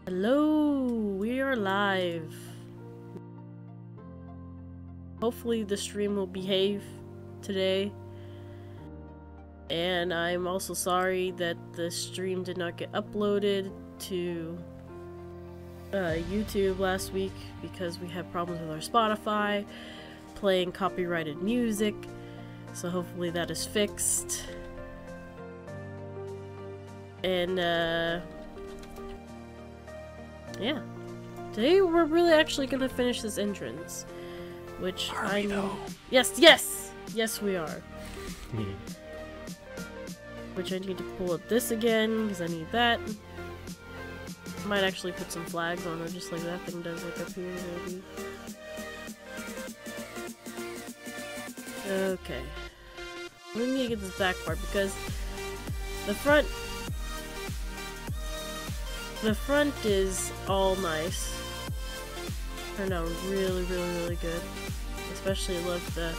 Hello, we are live. Hopefully the stream will behave today. And I'm also sorry that the stream did not get uploaded to YouTube last week because we had problems with our Spotify playing copyrighted music. So hopefully that is fixed. And yeah. Today we're really actually gonna finish this entrance. Which I know. Yes, yes! Yes, we are. Which I need to pull up this again, because I need that. Might actually put some flags on it, just like that thing does, like up here, maybe. Okay. We need to get this back part, because the front is all nice. Turned out really, really, really good. Especially love the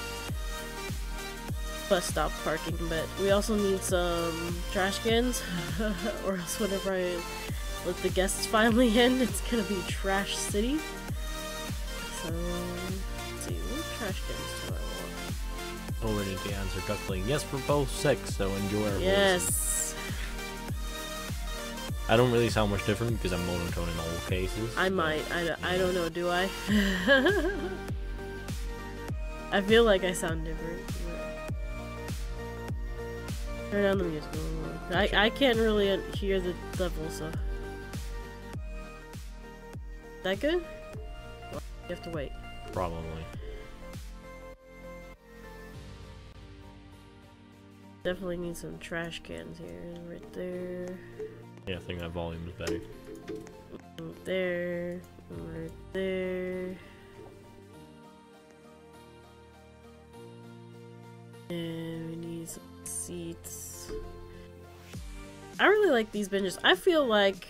bus stop parking, but we also need some trash cans, or else whenever I let the guests finally in, it's gonna be Trash City. So, let's see, what trash cans do I want? Already to answer Duckling. Yes, we're both sick, so enjoy our Yes! voices. I don't really sound much different because I'm monotone in all cases. I might. I don't know, do I? I feel like I sound different. Turn down the music a little more. I can't really hear the level, so. Is that good? Well, you have to wait. Probably. Definitely need some trash cans here. Right there. Yeah, I think that volume is better. Right there. Right there. And we need some seats. I really like these benches. I feel like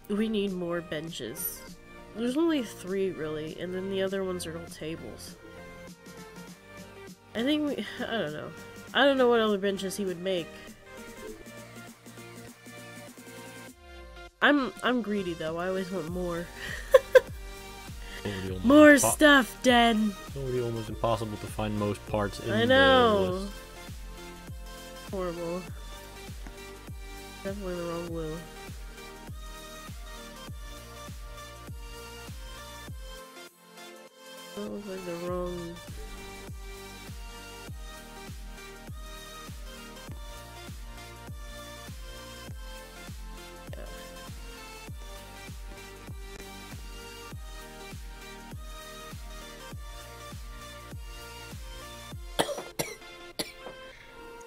we need more benches. There's only 3 really, and then the other ones are all tables. I think we, I don't know. I don't know what other benches he would make. I'm greedy though, I always want more. More stuff, Den! It's already almost impossible to find most parts in I know. the list. Horrible. Definitely the wrong glue. That looks like the wrong...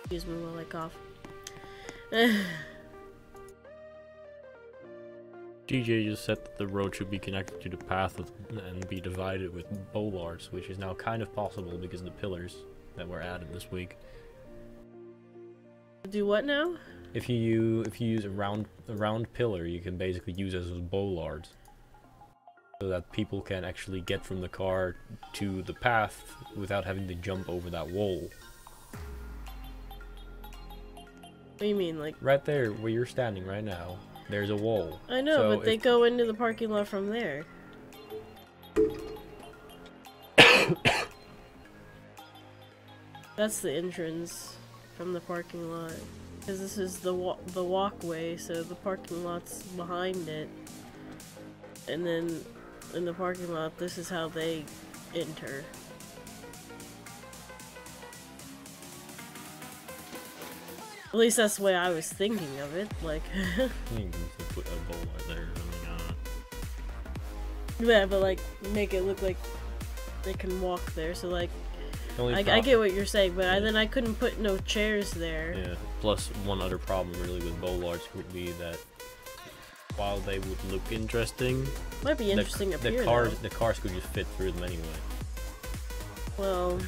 Excuse me while I cough. DJ just said that the road should be connected to the path and be divided with bollards, which is now kind of possible because of the pillars that were added this week. Do what now? If you use a round pillar, you can basically use it as bollards, so that people can actually get from the car to the path without having to jump over that wall. What do you mean, like... Right there, where you're standing right now, there's a wall. I know, so but they go into the parking lot from there. That's the entrance from the parking lot. Because this is the walkway, so the parking lot's behind it. And then, in the parking lot, this is how they enter. At least that's the way I was thinking of it, like... You can put a bollard there, Yeah, but like, make it look like they can walk there, so like... I get what you're saying, but then I couldn't put no chairs there. Yeah, plus one other problem really with bollards would be that while they would look interesting... Might be interesting up here, the cars could just fit through them anyway. Well...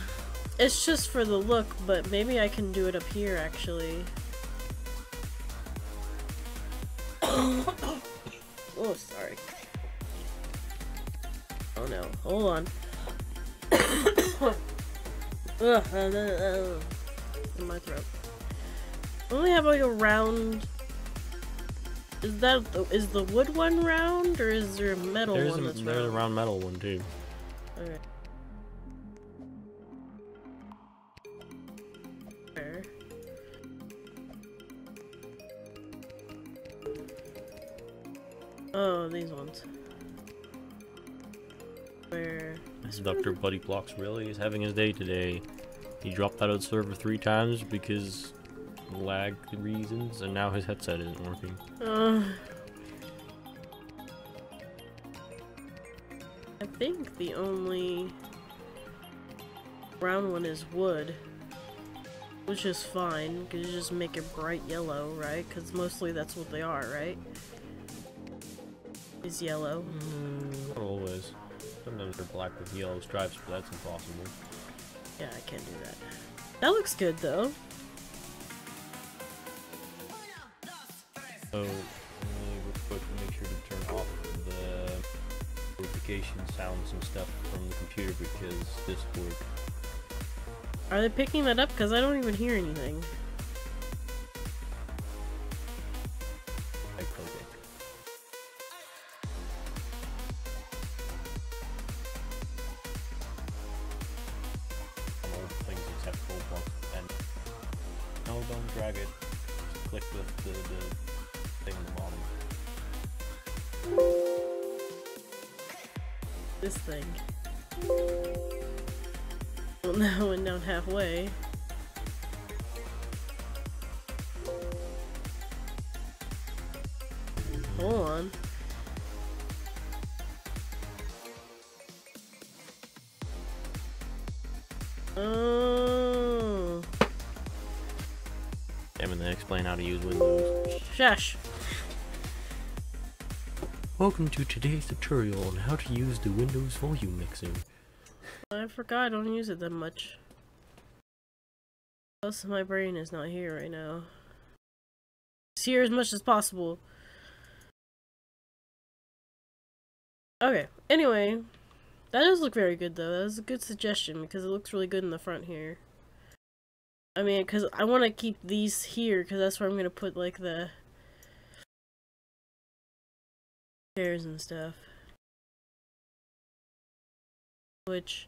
It's just for the look, but maybe I can do it up here, actually. Oh, sorry. Oh no, hold on. In my throat. I only have like a round is the wood one round, or is there a metal one that's round? There's a round metal one too. Okay. There. Oh, these ones. Where? Dr. Buddy Blocks really is having his day today. He dropped out of the server 3 times because lag reasons, and now his headset isn't working. I think the only brown one is wood, which is fine because you just make it bright yellow, right? Because mostly that's what they are, right? Is yellow. Not always. Sometimes they're black with yellow stripes, but that's impossible. Yeah, I can't do that. That looks good though. So, real quick, make sure to turn off the notification sounds and stuff from the computer because Discord. Are they picking that up? Because I don't even hear anything. I click it. All things except Roblox and no, don't drag it. Just click the thing on the bottom. This thing. Well, now went down halfway. Hold on. Oh. Damn it, they explain how to use Windows. Shush. Welcome to today's tutorial on how to use the Windows volume mixer. I forgot I don't use it that much. Most of my brain is not here right now. It's here as much as possible. Okay, anyway. That does look very good though. That was a good suggestion because it looks really good in the front here. I mean, because I want to keep these here because that's where I'm going to put like the chairs and stuff. Which,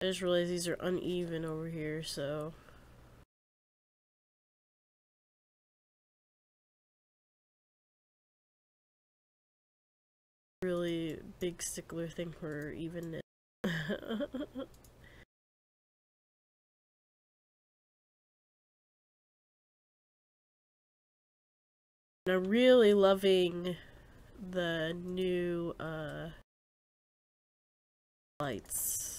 I just realized these are uneven over here, so. Really big stickler thing for evenness. And I'm really loving the new lights.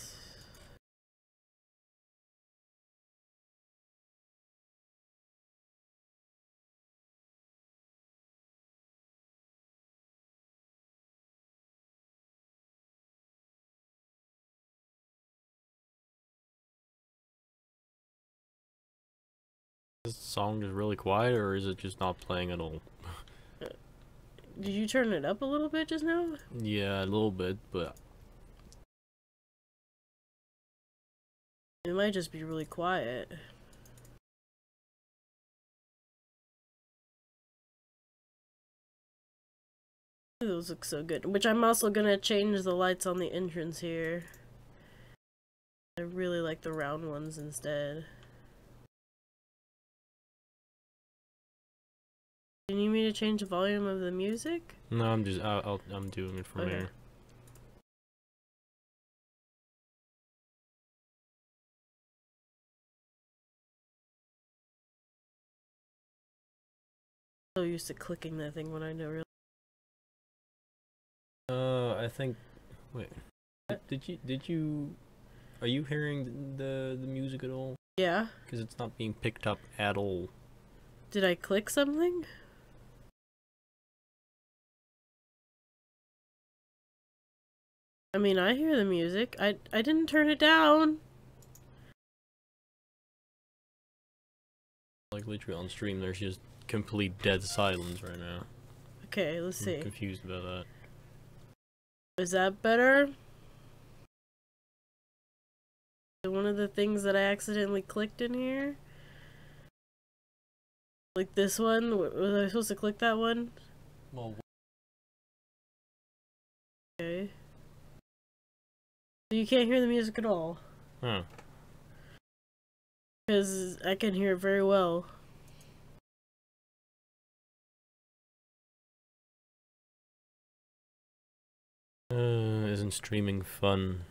Is the song just really quiet, or is it just not playing at all? Did you turn it up a little bit just now? Yeah, a little bit, but It might just be really quiet. Those look so good. Which I'm also gonna change the lights on the entrance here. I really like the round ones instead. Do you need me to change the volume of the music? no, I'm doing it from Okay. here. So used to clicking that thing when I know really. I think. Wait. Did you? Are you hearing the music at all? Yeah. Because it's not being picked up at all. Did I click something? I mean, I hear the music. I didn't turn it down. Like literally on stream, there's just complete dead silence right now. Okay, let's see. I'm confused about that. Is that better? One of the things that I accidentally clicked in here? Like this one? Was I supposed to click that one? Well, Okay. So you can't hear the music at all? huh. Because I can hear it very well. Isn't streaming fun?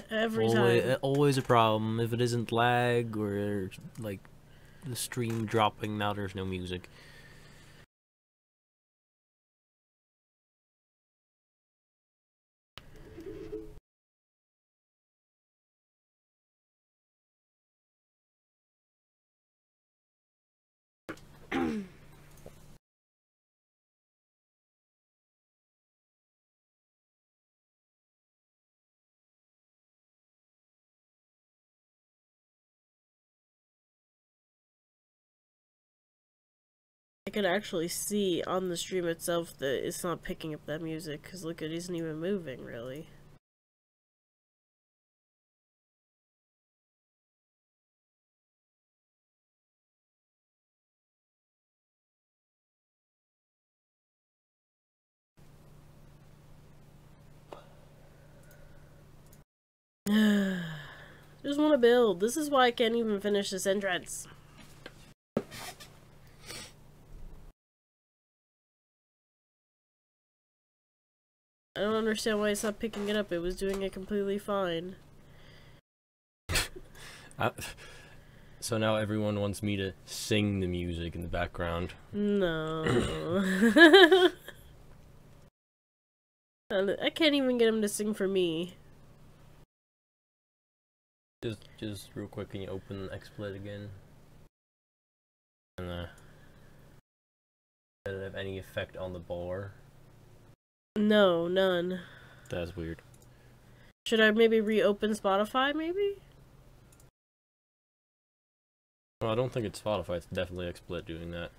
Every time. Always a problem. If it isn't lag or like the stream dropping, now there's no music. I can actually see on the stream itself that it's not picking up that music, because look, it isn't even moving, really. Just want to build. This is why I can't even finish this entrance. I don't understand why it's not picking it up. It was doing it completely fine. So now everyone wants me to sing the music in the background. No. I can't even get him to sing for me. Just real quick, can you open XSplit again? And did it have any effect on the bar? No, none. That's weird. Should I maybe reopen Spotify, maybe? Well, I don't think it's Spotify, it's definitely XSplit doing that.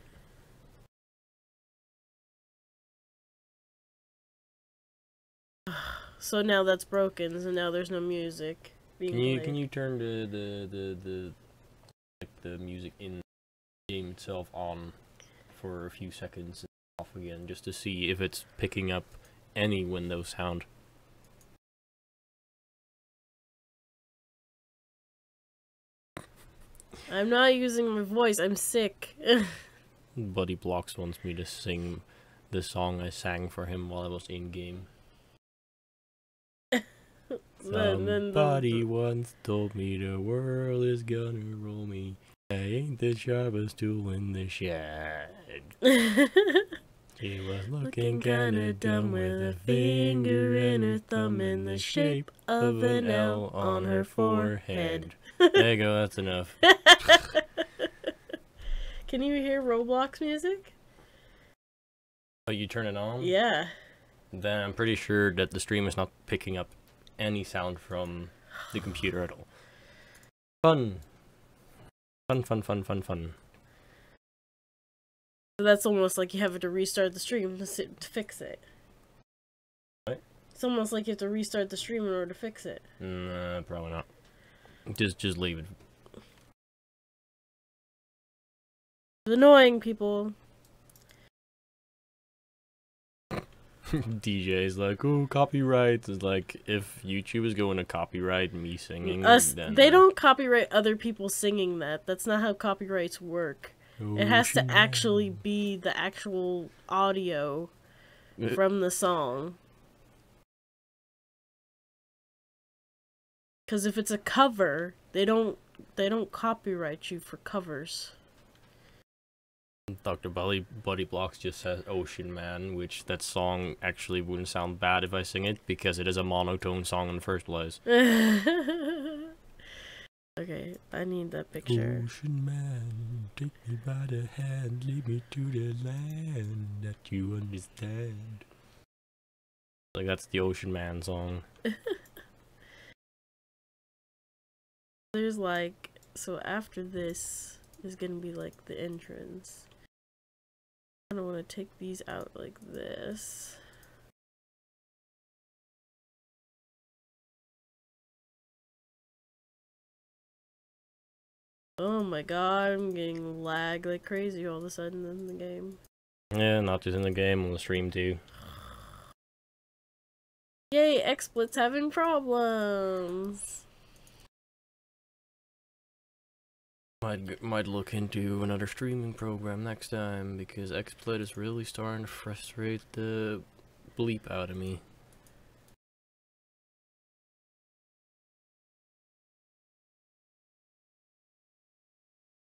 So now that's broken, so now there's no music being played. Can you turn the music in the game itself on for a few seconds and off again, just to see if it's picking up any Windows sound? I'm not using my voice, I'm sick. Buddy Blocks wants me to sing the song I sang for him while I was in game. Somebody once told me the world is gonna roll me. I ain't the sharpest tool in the shed. She was looking kinda dumb with a finger and her thumb in the shape of an L on her forehead. There you go, that's enough. Can you hear Roblox music? Oh, you turn it on? Yeah. Then I'm pretty sure that the stream is not picking up any sound from the computer at all. Fun. Fun. So that's almost like you have to restart the stream to fix it. What? It's almost like you have to restart the stream in order to fix it. Nah, probably not. Just leave it. It's annoying, people. DJ's like, oh, copyright. It's like, if YouTube is going to copyright me singing, then... They don't copyright other people singing that. That's not how copyrights work. It has to actually be the actual audio from the song. Because if it's a cover, they don't copyright you for covers. Dr. Buddy Blocks just says Ocean Man, which that song actually wouldn't sound bad if I sing it, because it is a monotone song in the first place. Okay, I need that picture. Ocean Man, take me by the hand, lead me to the land that you understand. Like, that's the Ocean Man song. There's like, so after this is gonna be like the entrance. I don't want to take these out like this. Oh my god, I'm getting lag like crazy all of a sudden in the game. Yeah, not just in the game, on the stream too. Yay, XSplit's having problems. Might look into another streaming program next time, because XSplit is really starting to frustrate the bleep out of me.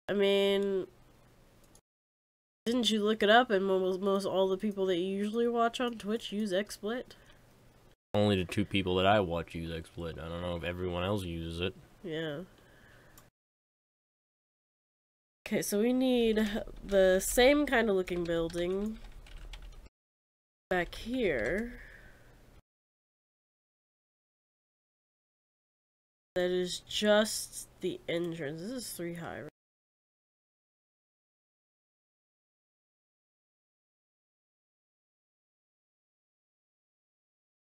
I mean, didn't you look it up and most all the people that you usually watch on Twitch use XSplit? Only the 2 people that I watch use XSplit. I don't know if everyone else uses it. Yeah. Okay, so we need the same kind of looking building back here. That is just the entrance. This is 3 high, right?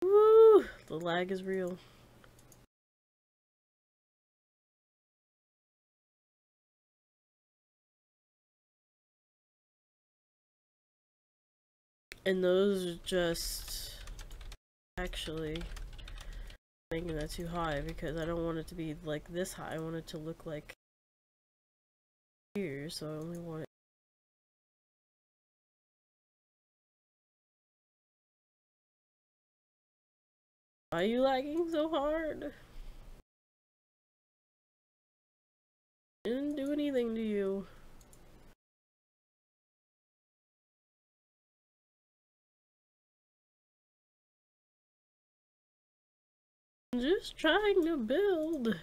Woo! The lag is real. And those are just actually making that too high because I don't want it to be like this high. I want it to look like here, so I only want it. Why are you lagging so hard? Didn't do anything to you. I'm just trying to build.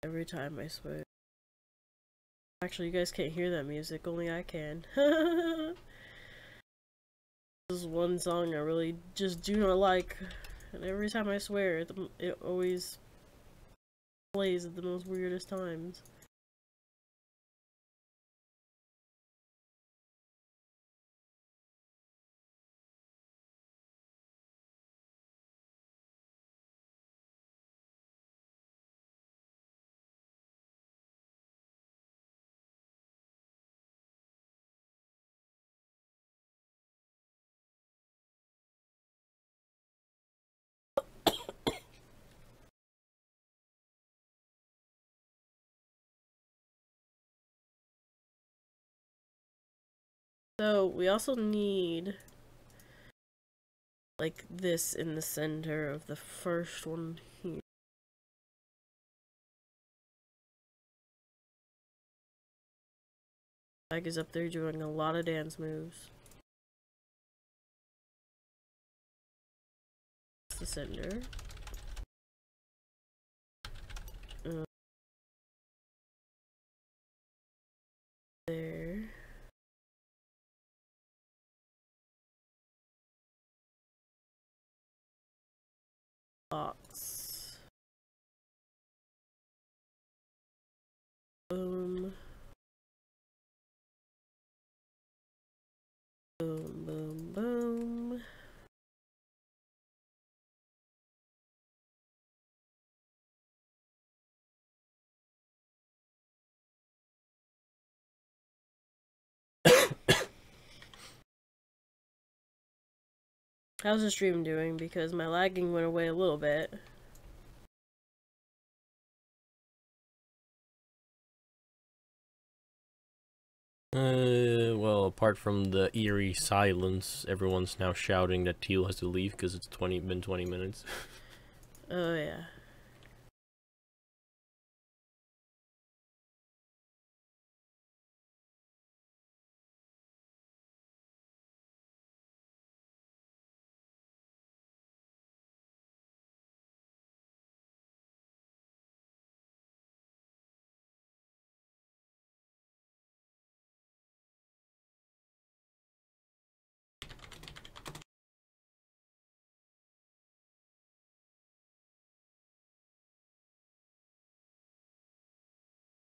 Every time, I swear. Actually, you guys can't hear that music, only I can. This is one song I really just do not like, and every time I swear, it always plays at the most weirdest times. So, we also need like this in the center of the first one here. Mike is up there doing a lot of dance moves. That's the center. There. Box. Boom. Boom, boom, boom. How's the stream doing? Because my lagging went away a little bit. Well, apart from the eerie silence, everyone's now shouting that Teal has to leave because it's been 20 minutes. Oh yeah.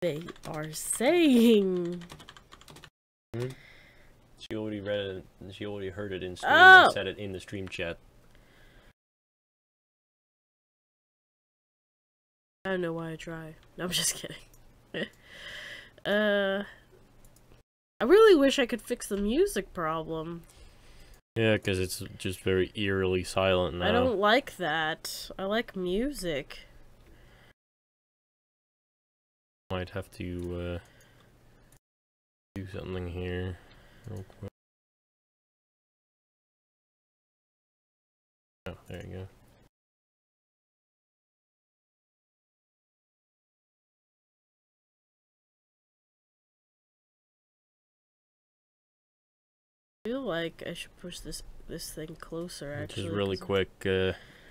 they are saying. Hmm? She already read it. She already heard it in stream Oh! and said it in the stream chat. I don't know why I try. No, I'm just kidding. I really wish I could fix the music problem. Yeah, because it's just very eerily silent now. I don't like that. I like music. Might have to do something here real quick. Oh, there you go. I feel like I should push this thing closer, actually. Just really quick,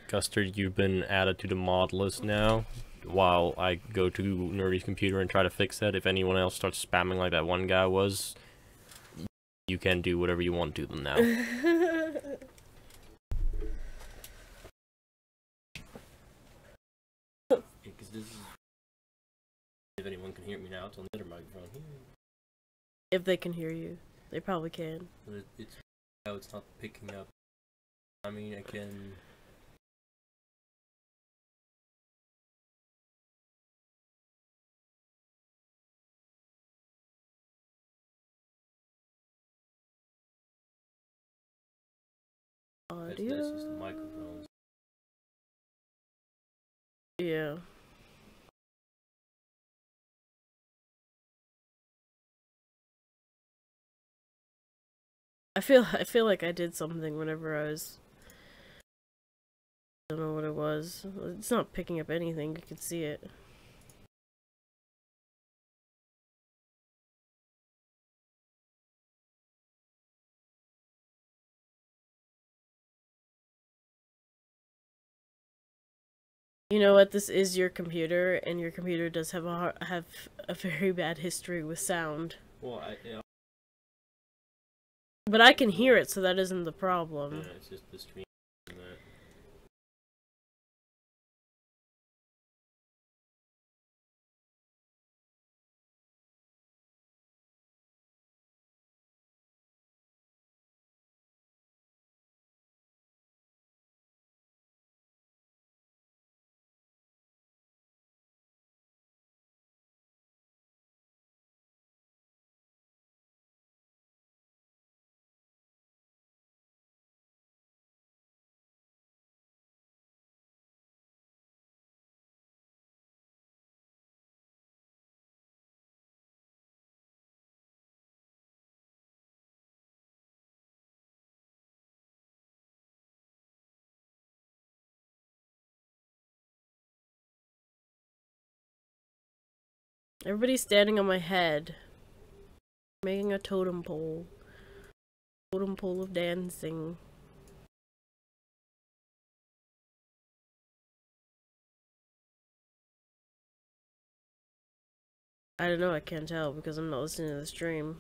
Custard, you've been added to the mod list now. While I go to Nerdy's computer and try to fix that, if anyone else starts spamming like that one guy was, you can do whatever you want to them now. Because this is... If anyone can hear me now, it's on the other microphone. If they can hear you. They probably can. But it's how it's not picking up. I mean, I can... Audio? That's just the microphones. Yeah. I feel like I did something whenever I was... I don't know what it was. It's not picking up anything, you can see it. You know what? This is your computer, and your computer does have a very bad history with sound. Well, yeah. But I can hear it, so that isn't the problem. Yeah, it's just the stream. Everybody's standing on my head. Making a totem pole. Totem pole of dancing. I don't know, I can't tell because I'm not listening to the stream.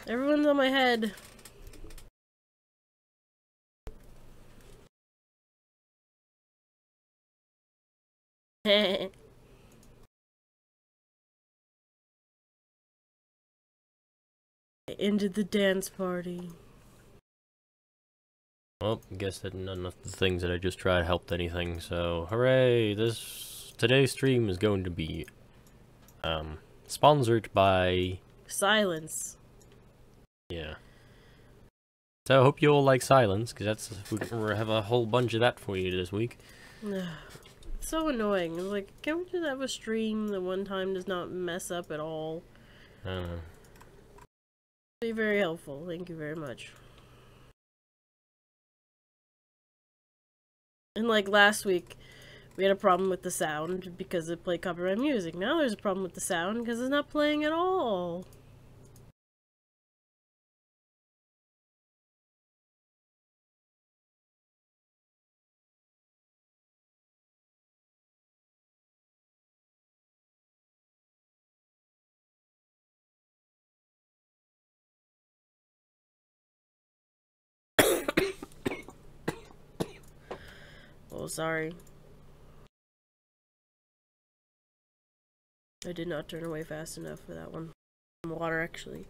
Everyone's on my head. I ended the dance party. Well, I guess that none of the things that I just tried helped anything, so hooray! Today's stream is going to be sponsored by Silence. Yeah. So I hope you all like silence, because we have a whole bunch of that for you this week. It's so annoying. It's like, can we just have a stream that one time does not mess up at all? I don't know. Be very helpful. Thank you very much. And like last week, we had a problem with the sound because it played copyright music. Now there's a problem with the sound because it's not playing at all. Oh, sorry. I did not turn away fast enough for that one. Water, actually.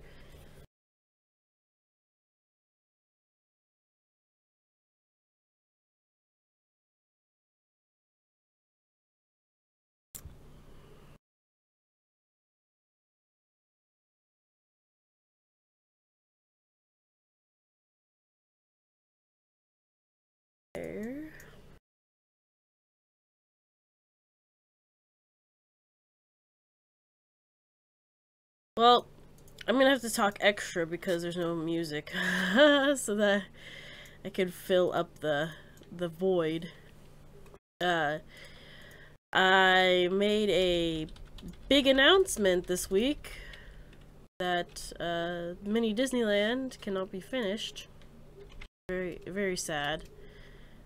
There. Well, I'm gonna have to talk extra because there's no music, so that I can fill up the void. I made a big announcement this week that Mini Disneyland cannot be finished. Very, very sad.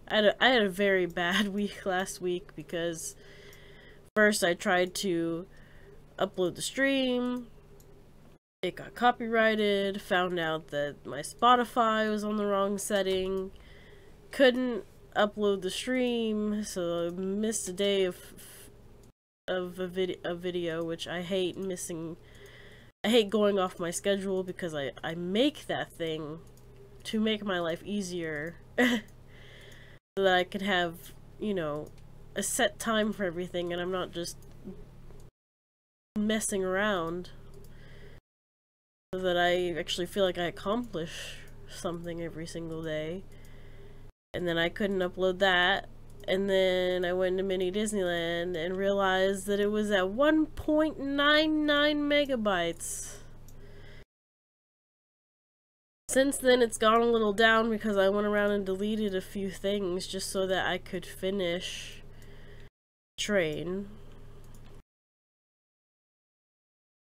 I had a very bad week last week because first I tried to upload the stream. It got copyrighted, found out that my Spotify was on the wrong setting, couldn't upload the stream, so I missed a day of a video, which I hate missing. I hate going off my schedule because I make that thing to make my life easier so that I can have, you know, a set time for everything and I'm not just messing around. So that I actually feel like I accomplish something every single day. And then I couldn't upload that. And then I went to Mini Disneyland and realized that it was at 1.99 megabytes. Since then it's gone a little down because I went around and deleted a few things just so that I could finish Train.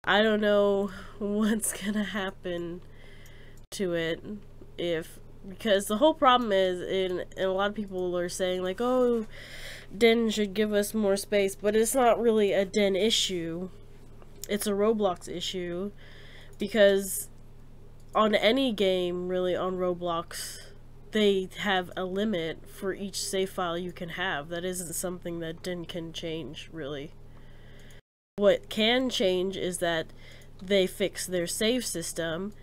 I don't know what's gonna happen to it because the whole problem is, and a lot of people are saying like, oh, Den should give us more space, but it's not really a Den issue. It's a Roblox issue because on any game, really, on Roblox, they have a limit for each save file you can have. That isn't something that Den can change, really. What can change is that they fix their save system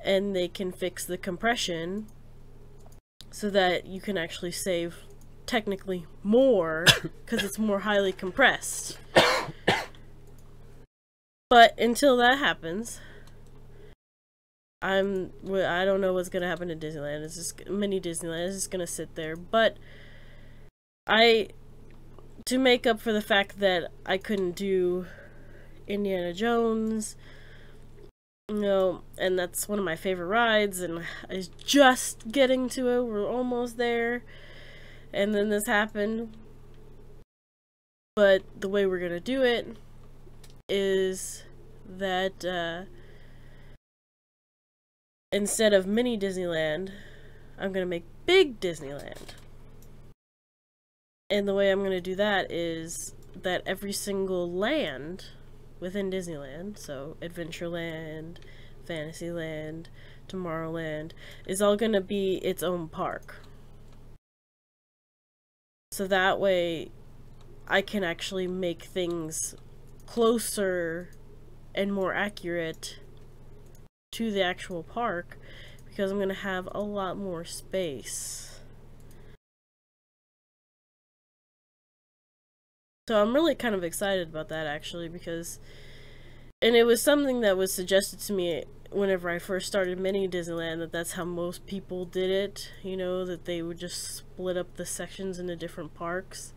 and they can fix the compression so that you can actually save technically more because it's more highly compressed. But until that happens, I don't know what's gonna happen to Disneyland. It's just Mini Disneyland. It's just gonna sit there. But to make up for the fact that I couldn't do Indiana Jones, you know, and that's one of my favorite rides, and I was just getting to it. We're almost there, and then this happened. But the way we're gonna do it is that instead of Mini Disneyland, I'm gonna make Big Disneyland. And the way I'm gonna do that is that every single land within Disneyland, so Adventureland, Fantasyland, Tomorrowland, is all gonna be its own park. So that way I can actually make things closer and more accurate to the actual park because I'm gonna have a lot more space. So I'm really kind of excited about that, actually, because, and it was something that was suggested to me whenever I first started Mini Disneyland, that's how most people did it, you know, that they would just split up the sections into different parks.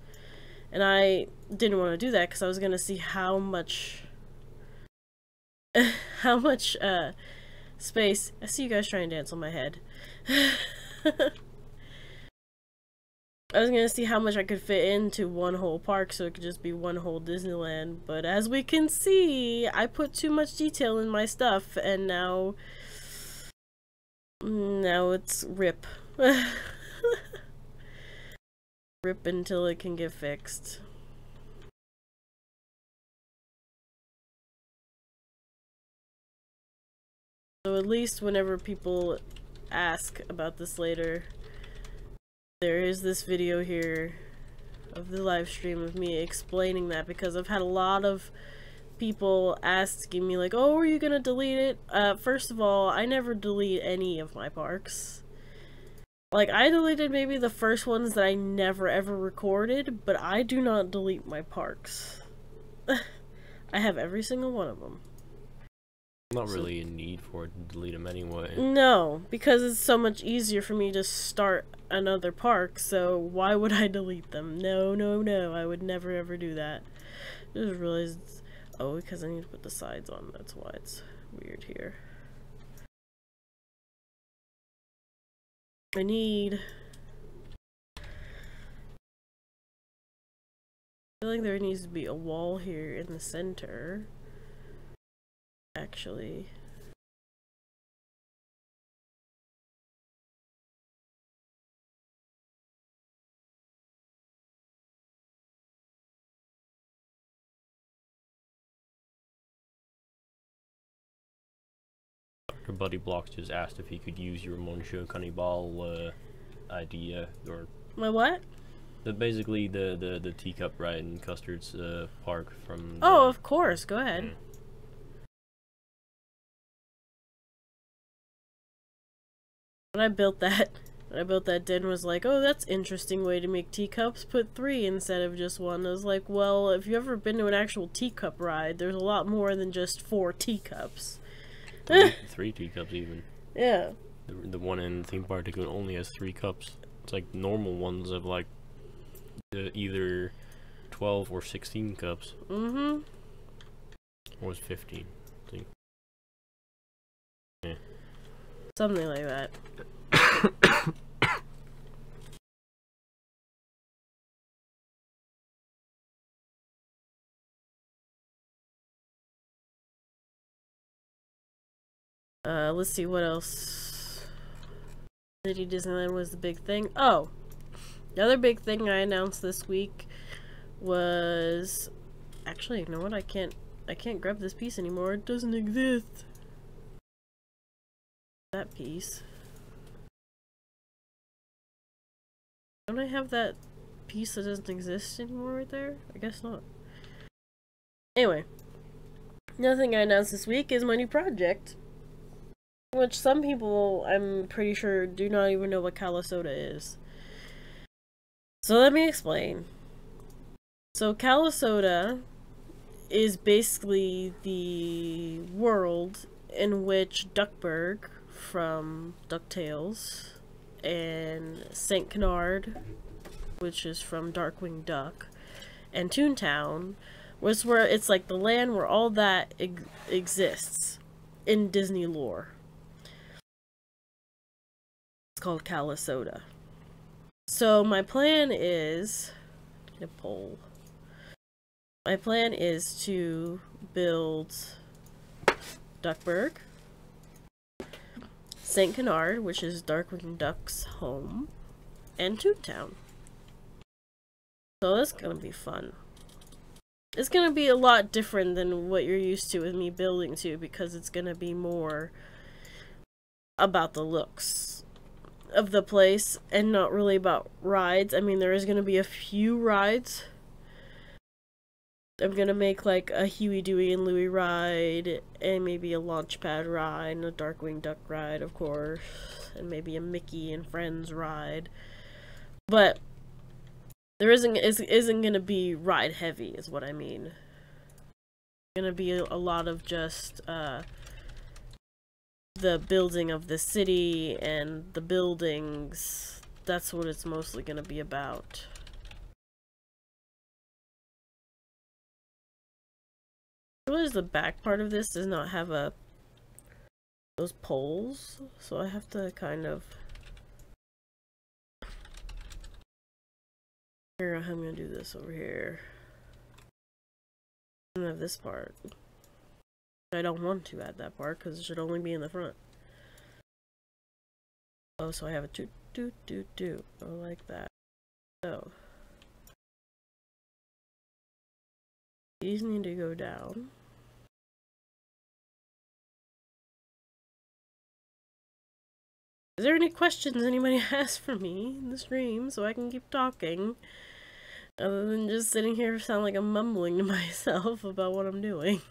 And I didn't want to do that because I was going to see how much space. I see you guys trying to dance on my head. I was gonna see how much I could fit into one whole park so it could just be one whole Disneyland, but as we can see, I put too much detail in my stuff and now it's rip. Rip until it can get fixed. So at least whenever people ask about this later, there is this video here of the live stream of me explaining that, because I've had a lot of people asking me like, oh, are you gonna delete it? First of all, I never delete any of my parks. Like, I deleted maybe the first ones that I never ever recorded, but I do not delete my parks. I have every single one of them. Not really a need for it to delete them anyway. No, because it's so much easier for me to start another park, so why would I delete them? No, no, no, I would never ever do that. I just realized, oh, because I need to put the sides on, that's why it's weird here. I feel like there needs to be a wall here in the center. Actually. Your buddy Blocks just asked if he could use your Monsieur Cannibal idea, or My what? basically the teacup ride in Custard's park from. Oh, of course. Go ahead. Mm. When I built that Den was like, oh, that's interesting way to make teacups. Put 3 instead of just 1. I was like, well, if you've ever been to an actual teacup ride, there's a lot more than just 4 teacups. 3 teacups even. Yeah. The one in Theme Park Tycoon only has 3 cups. It's like normal ones have like either 12 or 16 cups. Mm-hmm. Or was 15, I think. Yeah. Something like that. Let's see what else. City Disneyland was the big thing. Oh, the other big thing I announced this week was, actually, you know what? I can't grab this piece anymore. It doesn't exist. That piece. Don't I have that piece that doesn't exist anymore right there? I guess not. Anyway, another thing I announced this week is my new project, which some people, I'm pretty sure, do not even know what Calisoda is. So let me explain. So Calisoda is basically the world in which Duckburg from DuckTales and St. Canard, which is from Darkwing Duck, and Toontown, was where it's like the land where all that exists in Disney lore. It's called Calisoda. So my plan is, get a poll. My plan is to build Duckburg, St. Canard, which is Darkwing Duck's home, and Toontown. So that's gonna be fun. It's gonna be a lot different than what you're used to with me building to, because it's gonna be more about the looks of the place and not really about rides. I mean, there is gonna be a few rides. I'm gonna make like a Huey, Dewey, and Louie ride, and maybe a Launchpad ride, and a Darkwing Duck ride, of course, and maybe a Mickey and Friends ride. But there isn't gonna be ride heavy, is what I mean. It's gonna be a lot of just the building of the city and the buildings. That's what it's mostly gonna be about. I realize the back part of this does not have those poles, so I have to kind of figure out how I'm gonna do this over here. I don't have this part. I don't want to add that part because it should only be in the front. Oh, so I have a do. Oh, like that. So these need to go down. Is there any questions anybody has for me in the stream so I can keep talking? Other than just sitting here sound like I'm mumbling to myself about what I'm doing.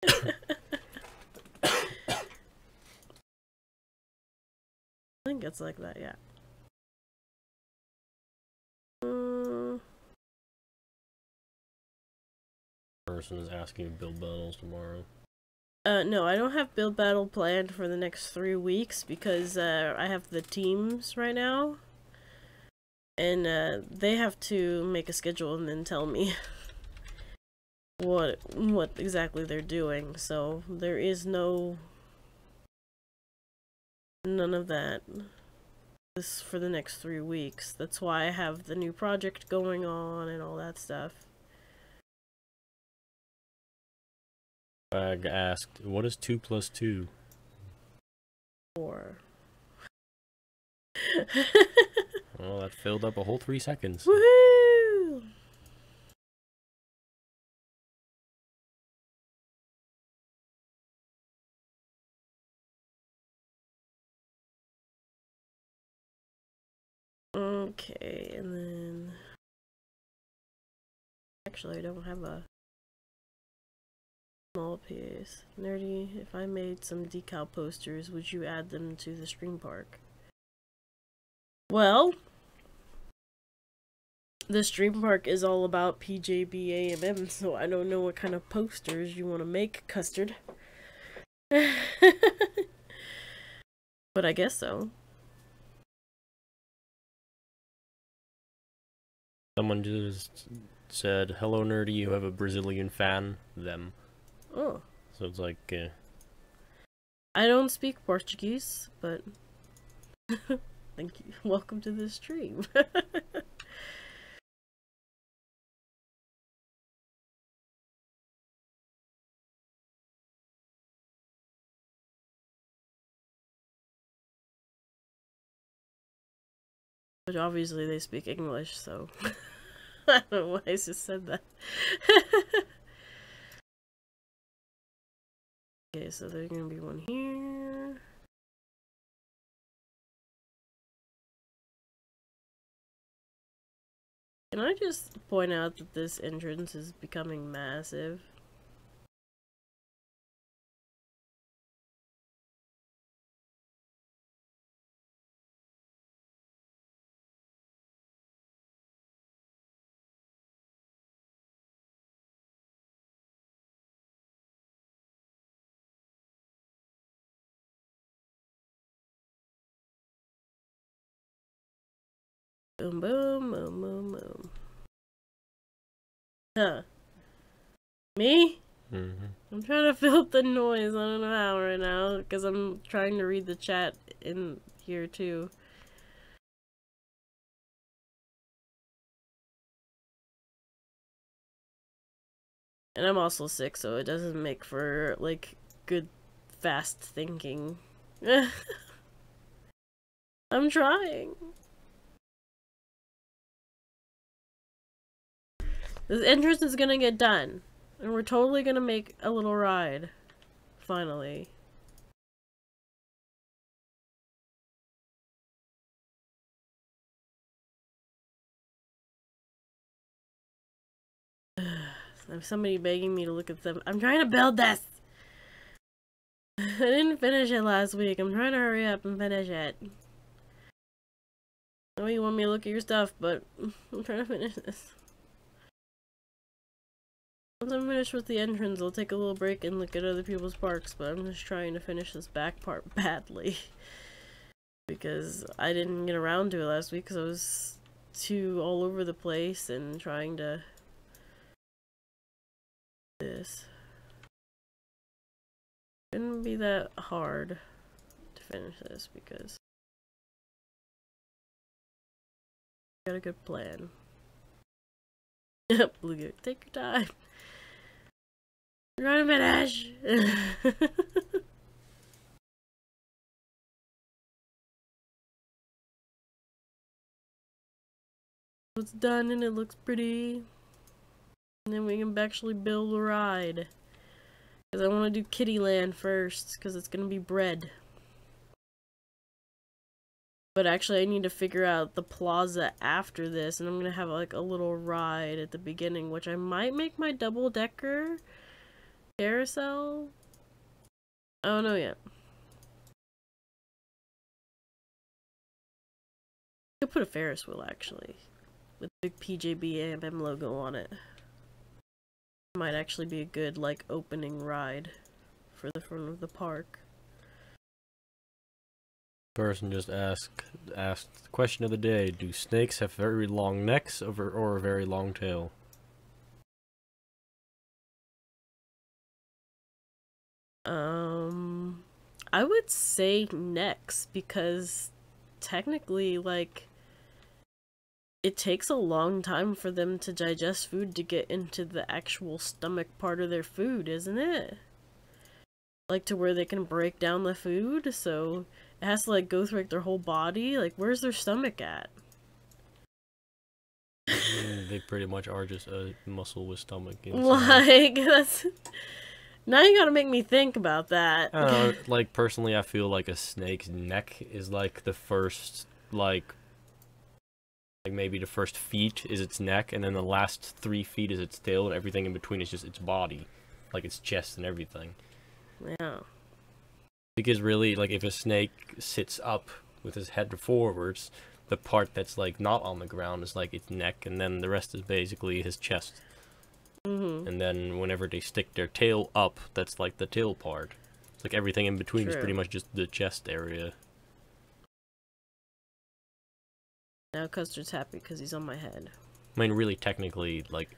I think it's like that, yeah. Person is asking to build battles tomorrow. No, I don't have build battle planned for the next 3 weeks because I have the teams right now. And they have to make a schedule and then tell me what exactly they're doing. So there is none of that this for the next 3 weeks. That's why I have the new project going on and all that stuff. Bag asked, what is 2 + 2? 4. Well, that filled up a whole 3 seconds. Woohoo! Okay, and then actually I don't have a small piece. Nerdy, if I made some decal posters, would you add them to the stream park? Well, the stream park is all about PJBAMM, so I don't know what kind of posters you want to make, Custard. But I guess so. Someone just said, hello nerdy, you have a Brazilian fan? Them. Oh. So it's like, I don't speak Portuguese, but thank you. Welcome to the stream. Which obviously they speak English, so I don't know why I just said that. Okay, so there's gonna be one here. Can I just point out that this entrance is becoming massive? Boom, boom, boom, boom, boom. Huh. Me? I'm trying to fill up the noise. I don't know how right now, because I'm trying to read the chat in here too. And I'm also sick, so it doesn't make for, like, good, fast thinking. I'm trying. This entrance is gonna get done. And we're totally gonna make a little ride. Finally. There's somebody begging me to look at them. I'm trying to build this! I didn't finish it last week. I'm trying to hurry up and finish it. I know you want me to look at your stuff, but I'm trying to finish this. Once I'm finished with the entrance, I'll take a little break and look at other people's parks, but I'm just trying to finish this back part badly. Because I didn't get around to it last week because I was too all over the place and trying to... this. It shouldn't be that hard to finish this because I got a good plan. Yep, look at it. Take your time. You're trying to finish. It's done and it looks pretty. And then we can actually build a ride. Because I want to do Kittyland first, because it's going to be bread. But actually I need to figure out the plaza after this, and I'm gonna have like a little ride at the beginning, which I might make my double-decker carousel. I don't know yet. I could put a Ferris wheel actually, with the PJBAMM logo on it. Might actually be a good like opening ride for the front of the park. Person just asked the question of the day: do snakes have very long necks or a very long tail? I would say necks, because technically, like, it takes a long time for them to digest food to get into the actual stomach part of their food, isn't it? Like, to where they can break down the food, so it has to, like, go through, like, their whole body. Like, where's their stomach at? They pretty much are just a muscle with stomach inside. Like, that's... Now you gotta make me think about that. I don't know, like, personally, I feel like a snake's neck is, like, the first, like, maybe the first feet is its neck, and then the last 3 feet is its tail, and everything in between is just its body. Like, its chest and everything. Yeah. Because really, like, if a snake sits up with his head forwards, the part that's, like, not on the ground is, like, its neck, and then the rest is basically his chest. And then whenever they stick their tail up, that's like the tail part. It's like everything in between is pretty much just the chest area. Now Custard's happy because he's on my head. I mean, really, technically, like,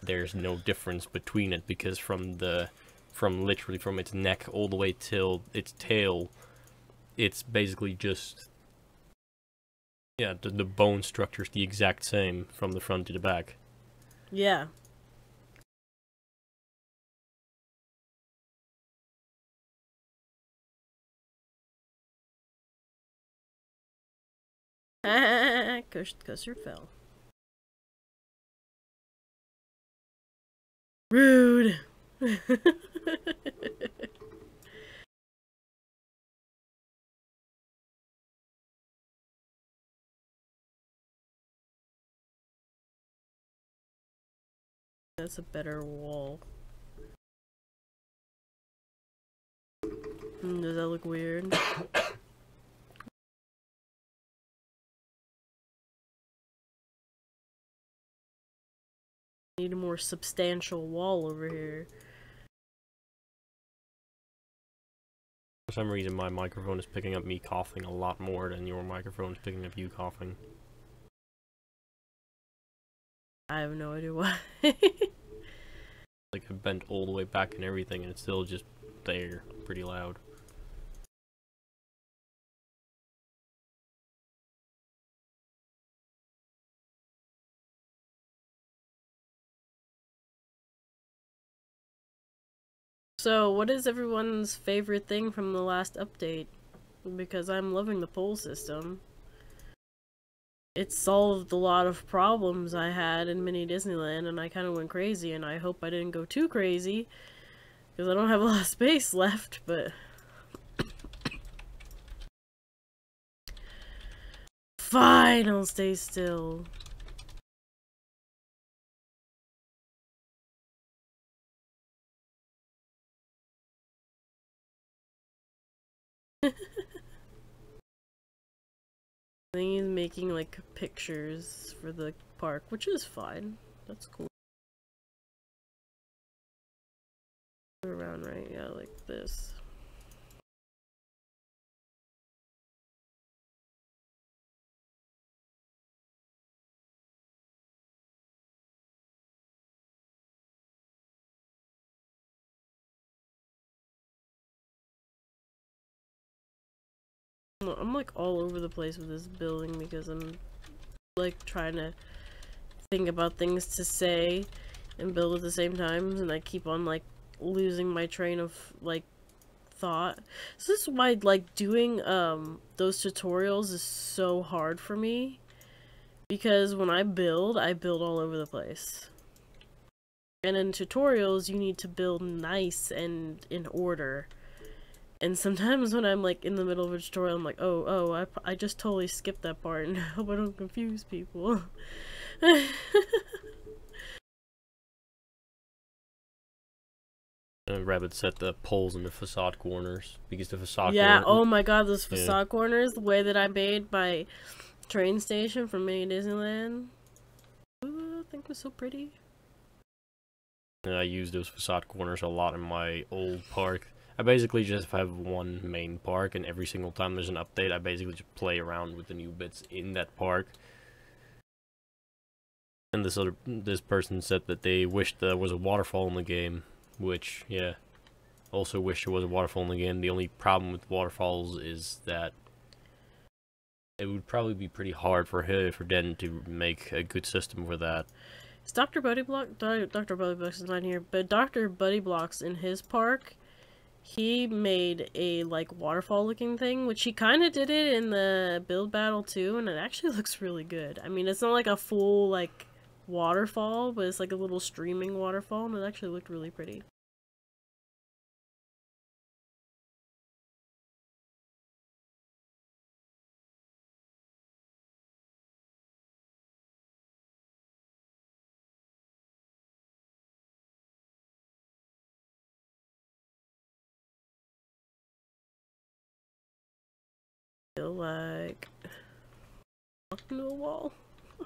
there's no difference between it, because from literally from its neck all the way till its tail, it's basically just, yeah, the bone structure is the exact same from the front to the back. Yeah. Custard fell. Rude. That's a better wall. Does that look weird? Need a more substantial wall over here. For some reason, my microphone is picking up me coughing a lot more than your microphone is picking up you coughing. I have no idea why. Like, I bent all the way back and everything, and it's still just there, pretty loud. So, what is everyone's favorite thing from the last update? Because I'm loving the poll system. It solved a lot of problems I had in Mini Disneyland, and I kind of went crazy, and I hope I didn't go too crazy, because I don't have a lot of space left, but... Fine, I'll stay still. I think he's making like pictures for the park, which is fine. That's cool. Around, right? Yeah, like this. I'm like all over the place with this building because I'm like trying to think about things to say and build at the same time, and I keep on like losing my train of like thought. So this is why like doing those tutorials is so hard for me, because when I build all over the place. And in tutorials you need to build nice and in order. And sometimes when I'm like in the middle of a tutorial, I'm like, oh, I just totally skipped that part, and I hope I don't confuse people. Rabbit set the poles in the facade corners because the facade Yeah, corner. oh my god, those Yeah. facade corners, the way that I made my train station from Mini Disneyland. Ooh, I think it was so pretty. And I use those facade corners a lot in my old park. I basically just have one main park, and every single time there's an update, I basically just play around with the new bits in that park. And this person said that they wished there was a waterfall in the game, which, yeah, also wish there was a waterfall in the game. The only problem with waterfalls is that it would probably be pretty hard for them to make a good system for that. Is Dr. Buddy Block? Dr. Buddy Blocks is not here, but Dr. Buddy Blocks in his park, he made a like waterfall looking thing, which he kind of did it in the build battle too, and it actually looks really good. I mean, it's not like a full like waterfall, but it's like a little streaming waterfall, and it actually looked really pretty. I feel like walking to a wall. I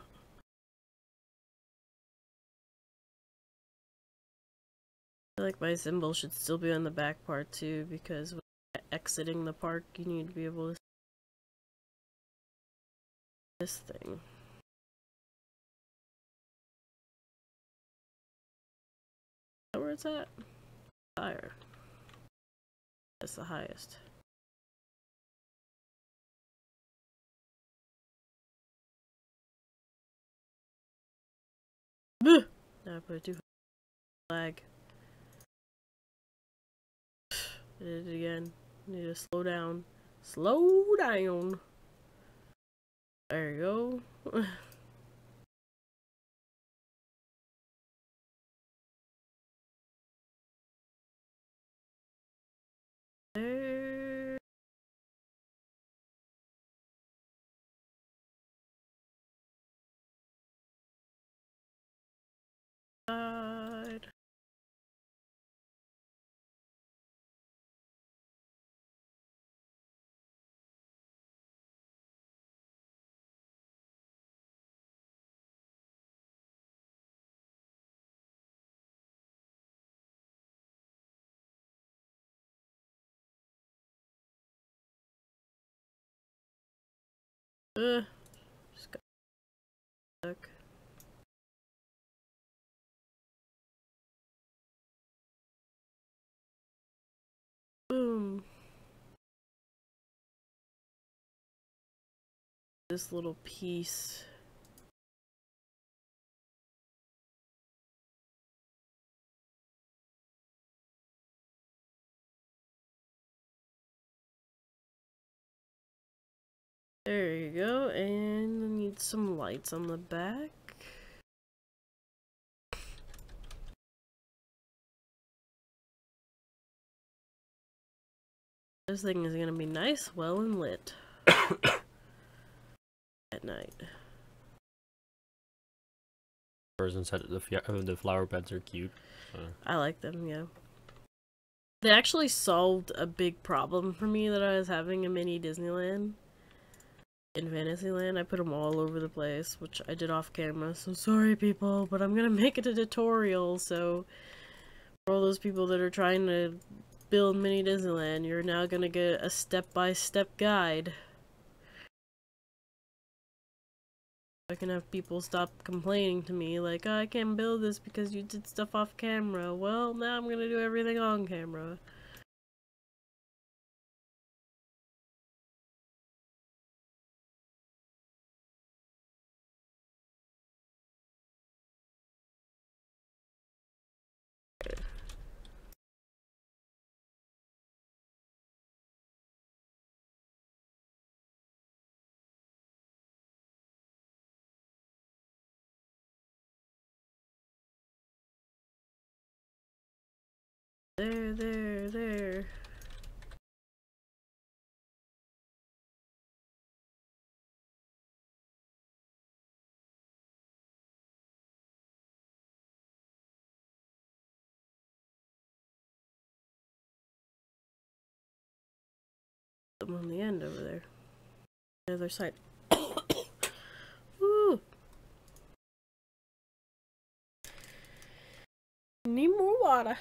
feel like my symbol should still be on the back part too, because when exiting the park, you need to be able to see this thing. Is that where it's at? Higher. That's the highest. Now I put it too flag. I did it again. Need to slow down. Slow down. There you go. There. Side. Just got stuck. Boom. This little piece. There you go, and I need some lights on the back. This thing is gonna be nice, well, and lit at night. Person said the flower beds are cute. So. I like them, yeah. They actually solved a big problem for me that I was having in Mini Disneyland. In Fantasyland, I put them all over the place, which I did off camera, so sorry people, but I'm gonna make it a tutorial, so for all those people that are trying to build Mini Disneyland, you're now gonna get a step-by-step guide. I can have people stop complaining to me, like, oh, I can't build this because you did stuff off camera. Well, now I'm gonna do everything on camera. There. them on the end over there. The other side. Woo! Need more water.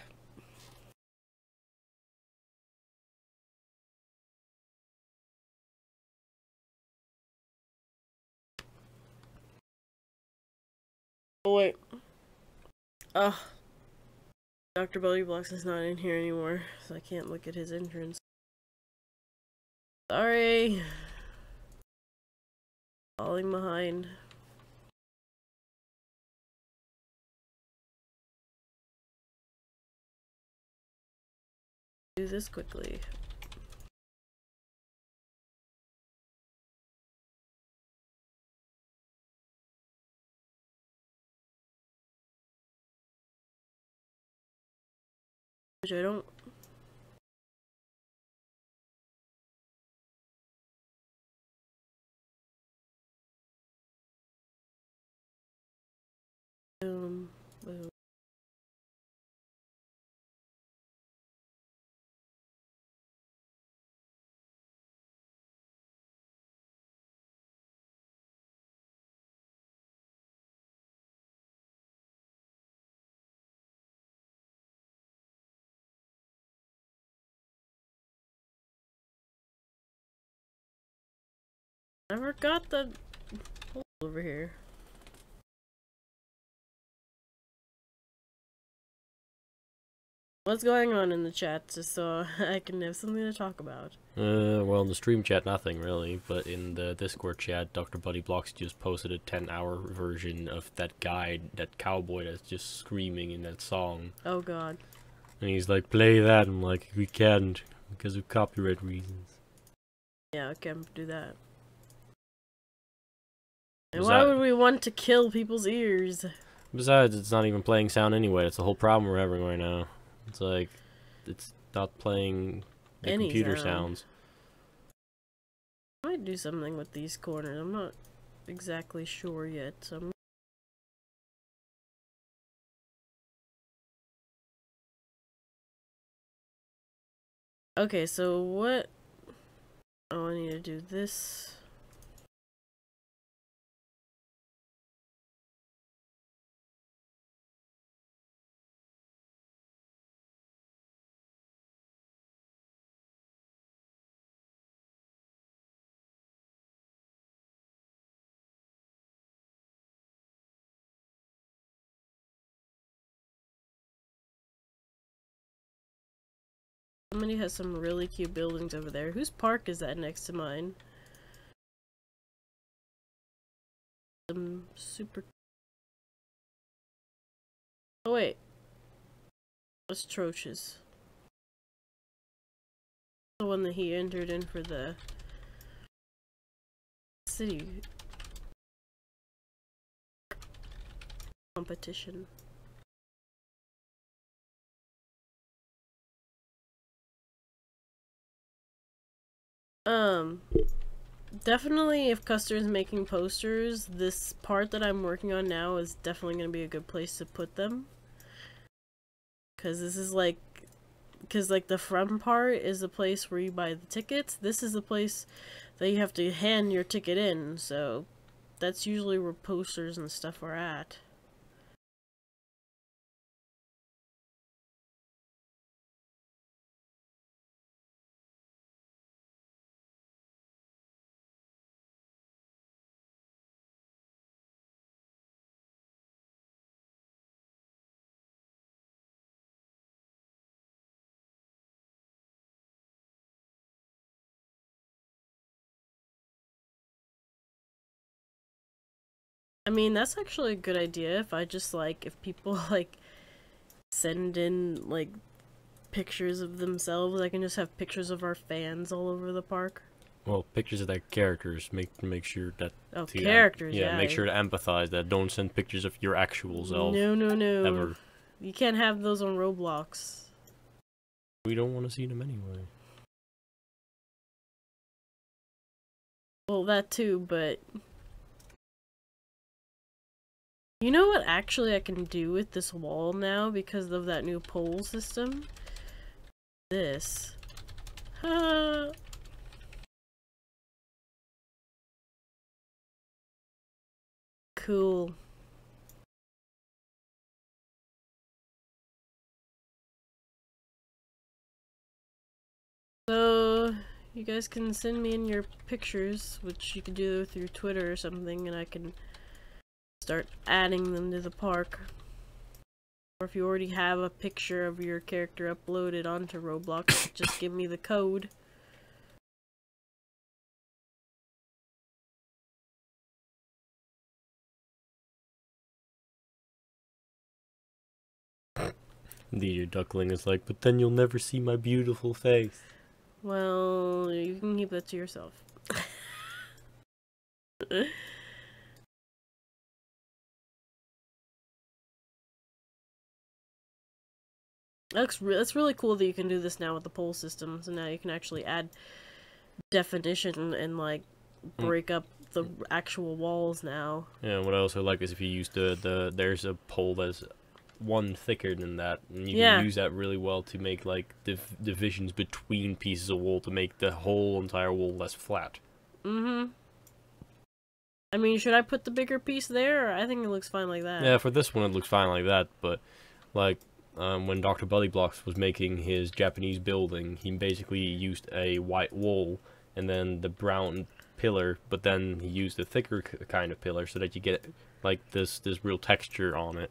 Oh wait. Ugh. Dr. Buttyblox is not in here anymore, so I can't look at his entrance. Sorry. Falling behind. Do this quickly. Which I don't. Boom. I forgot the hole over here. What's going on in the chat, just so I can have something to talk about? Well, in the stream chat, nothing really, but in the Discord chat, Dr. Buddyblocks just posted a 10-hour version of that guy, that cowboy that's just screaming in that song. Oh god. And he's like, play that, and I'm like, we can't, because of copyright reasons. Yeah, I can't do that. And why would we want to kill people's ears? Besides, it's not even playing sound anyway, that's the whole problem we're having right now. It's like, it's not playing the Any computer sound. sounds. I might do something with these corners. I'm not exactly sure yet. So okay, so what? Oh, I need to do this. Somebody has some really cute buildings over there. Whose park is that next to mine? Some super... Oh wait. What's Troch's? The one that he entered in for the city competition. Definitely if Custer's making posters, this part that I'm working on now is definitely going to be a good place to put them. Because this is like, like the front part is the place where you buy the tickets. This is the place that you have to hand your ticket in, so that's usually where posters and stuff are at. I mean, that's actually a good idea if I just, like, if people, like, send in, like, pictures of themselves, I can just have pictures of our fans all over the park. Well, pictures of their characters, make sure that... Oh, characters, yeah. Make sure to empathize that. Don't send pictures of your actual self. No, no, no. Ever. You can't have those on Roblox. We don't want to see them anyway. Well, that too, but... You know what actually I can do with this wall now because of that new pole system? This. Cool. So, you guys can send me in your pictures, which you can do through Twitter or something, and I can start adding them to the park. Or if you already have a picture of your character uploaded onto Roblox, just give me the code. The duckling is like, but then you'll never see my beautiful face. Well, you can keep that to yourself. That's really cool that you can do this now with the poll system. So now you can actually add definition and like break up the actual walls now. Yeah, what I also like is if you use there's a pole that's one thicker than that, and you can use that really well to make like divisions between pieces of wall to make the whole entire wall less flat. I mean, should I put the bigger piece there? Or I think it looks fine like that. Yeah, for this one it looks fine like that, but like when Dr. Buddyblocks was making his Japanese building, he basically used a white wall and then the brown pillar, but then he used a thicker kind of pillar so that you get like this real texture on it.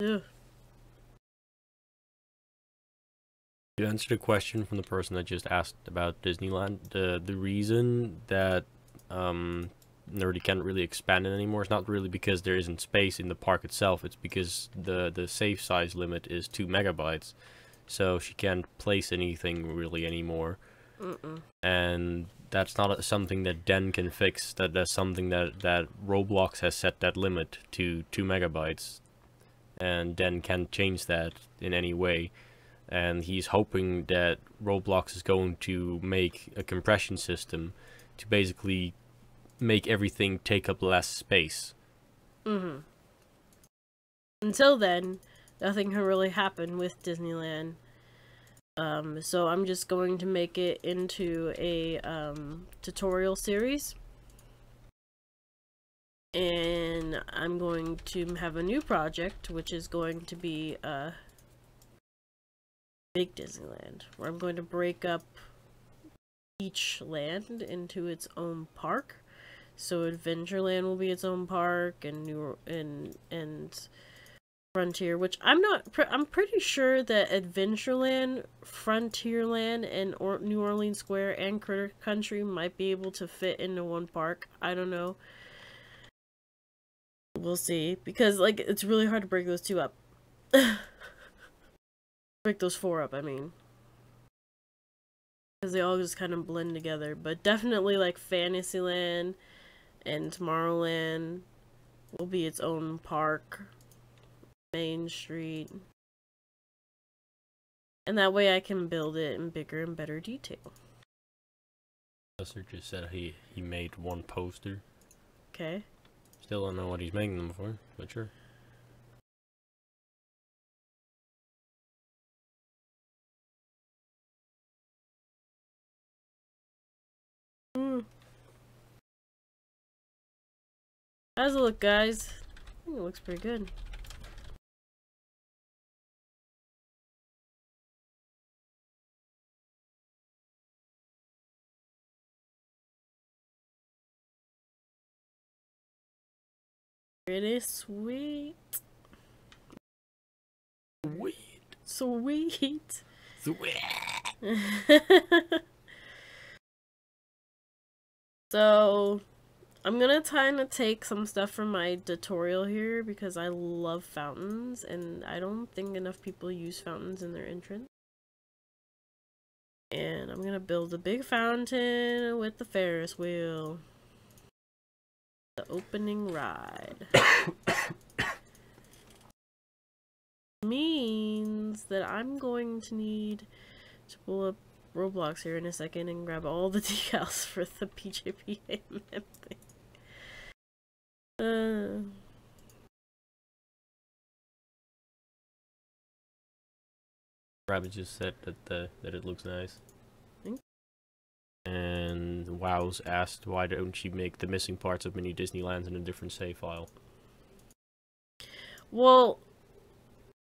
Ugh. To answer the question from the person that just asked about Disneyland, the reason that Nerdy can't really expand it anymore is not really because there isn't space in the park itself. It's because the safe size limit is 2 megabytes, so she can't place anything really anymore. And that's not something that Den can fix. That's something that Roblox has set that limit to 2 megabytes, and Den can't change that in any way. And he's hoping that Roblox is going to make a compression system to basically make everything take up less space. Until then, nothing can really happen with Disneyland. So I'm just going to make it into a tutorial series. And I'm going to have a new project, which is going to be Big Disneyland, where I'm going to break up each land into its own park. So Adventureland will be its own park, and Frontier, which I'm pretty sure that Adventureland, Frontierland, and New Orleans Square and Critter Country might be able to fit into one park. I don't know. We'll see, because like it's really hard to break those two up. Break those 4 up, I mean. Because they all just kind of blend together. But definitely like Fantasyland and Tomorrowland will be its own park. Main Street. And that way I can build it in bigger and better detail. Professor just said he made 1 poster. Okay. Still don't know what he's making them for, but sure. How does it look, guys? I think it looks pretty good. Pretty sweet. Sweet. So, I'm gonna kind of take some stuff from my tutorial here because I love fountains and I don't think enough people use fountains in their entrance. And I'm gonna build a big fountain with the Ferris wheel. The opening ride. Means that I'm going to need to pull up Roblox here in a second and grab all the decals for the PJBAMM thing. Rabbit just said that it looks nice. And Wow's asked, why don't you make the missing parts of Mini Disneylands in a different save file? Well,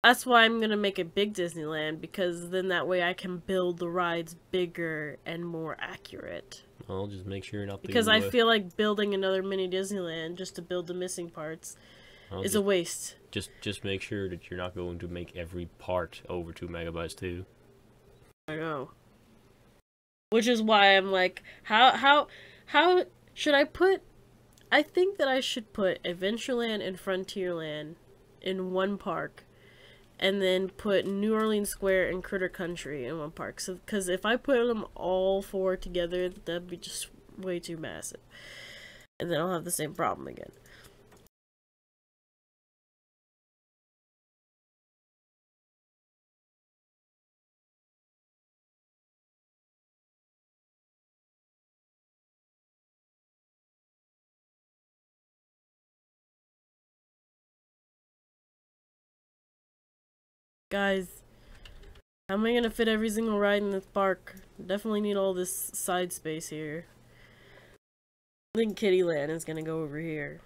that's why I'm gonna make it Big Disneyland, because then that way I can build the rides bigger and more accurate. I'll just make sure you're not. Because I feel like building another Mini Disneyland just to build the missing parts is a waste. Just make sure that you're not going to make every part over 2 megabytes too. I know. Which is why I'm like, how should I put... I think that I should put Adventureland and Frontierland in one park, and then put New Orleans Square and Critter Country in one park. So, because if I put them all 4 together, that'd be just way too massive. And then I'll have the same problem again. Guys, how am I gonna fit every single ride in this park? Definitely need all this side space here. I think Kittyland is gonna go over here.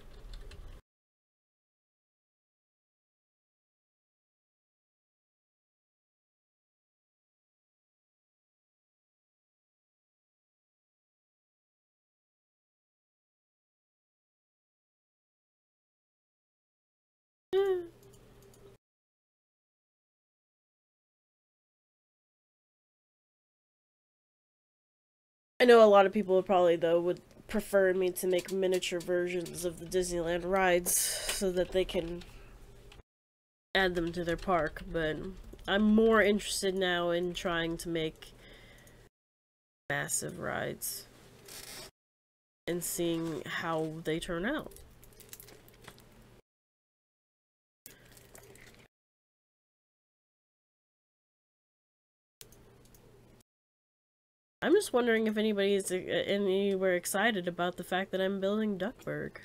I know a lot of people probably, though, would prefer me to make miniature versions of the Disneyland rides so that they can add them to their park, but I'm more interested now in trying to make massive rides and seeing how they turn out. I'm just wondering if anybody is anywhere excited about the fact that I'm building Duckburg.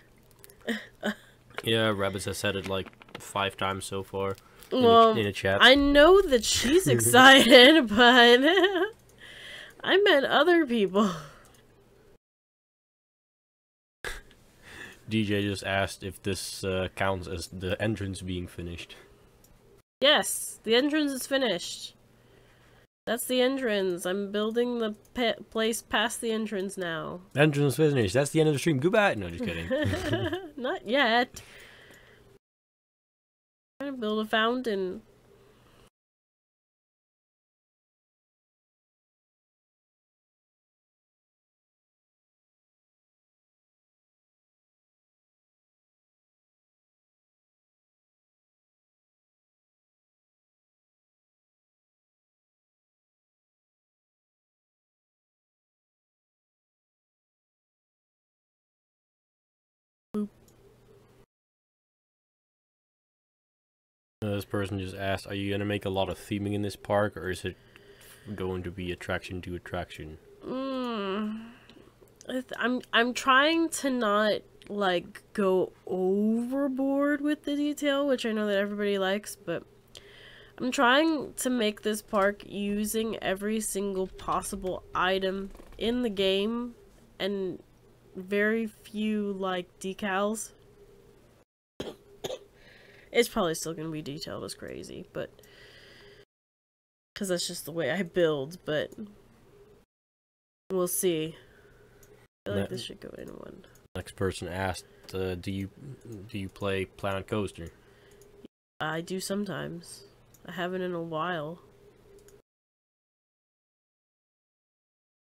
Yeah, Rabbits has said it like 5 times so far in a chat. I know that she's excited, but I met other people. DJ just asked if this counts as the entrance being finished. Yes, the entrance is finished. That's the entrance. I'm building the place past the entrance now. Entrance finished. That's the end of the stream. Goodbye. No, just kidding. Not yet. I'm trying to build a fountain. This person just asked, are you going to make a lot of theming in this park, or is it going to be attraction to attraction? I'm trying to not, like, go overboard with the detail, which I know that everybody likes, but I'm trying to make this park using every single possible item in the game and very few, like, decals. It's probably still going to be detailed as crazy, but... because that's just the way I build, but... we'll see. I feel like this should go in one. Next person asked, do you play Planet Coaster? I do sometimes. I haven't in a while.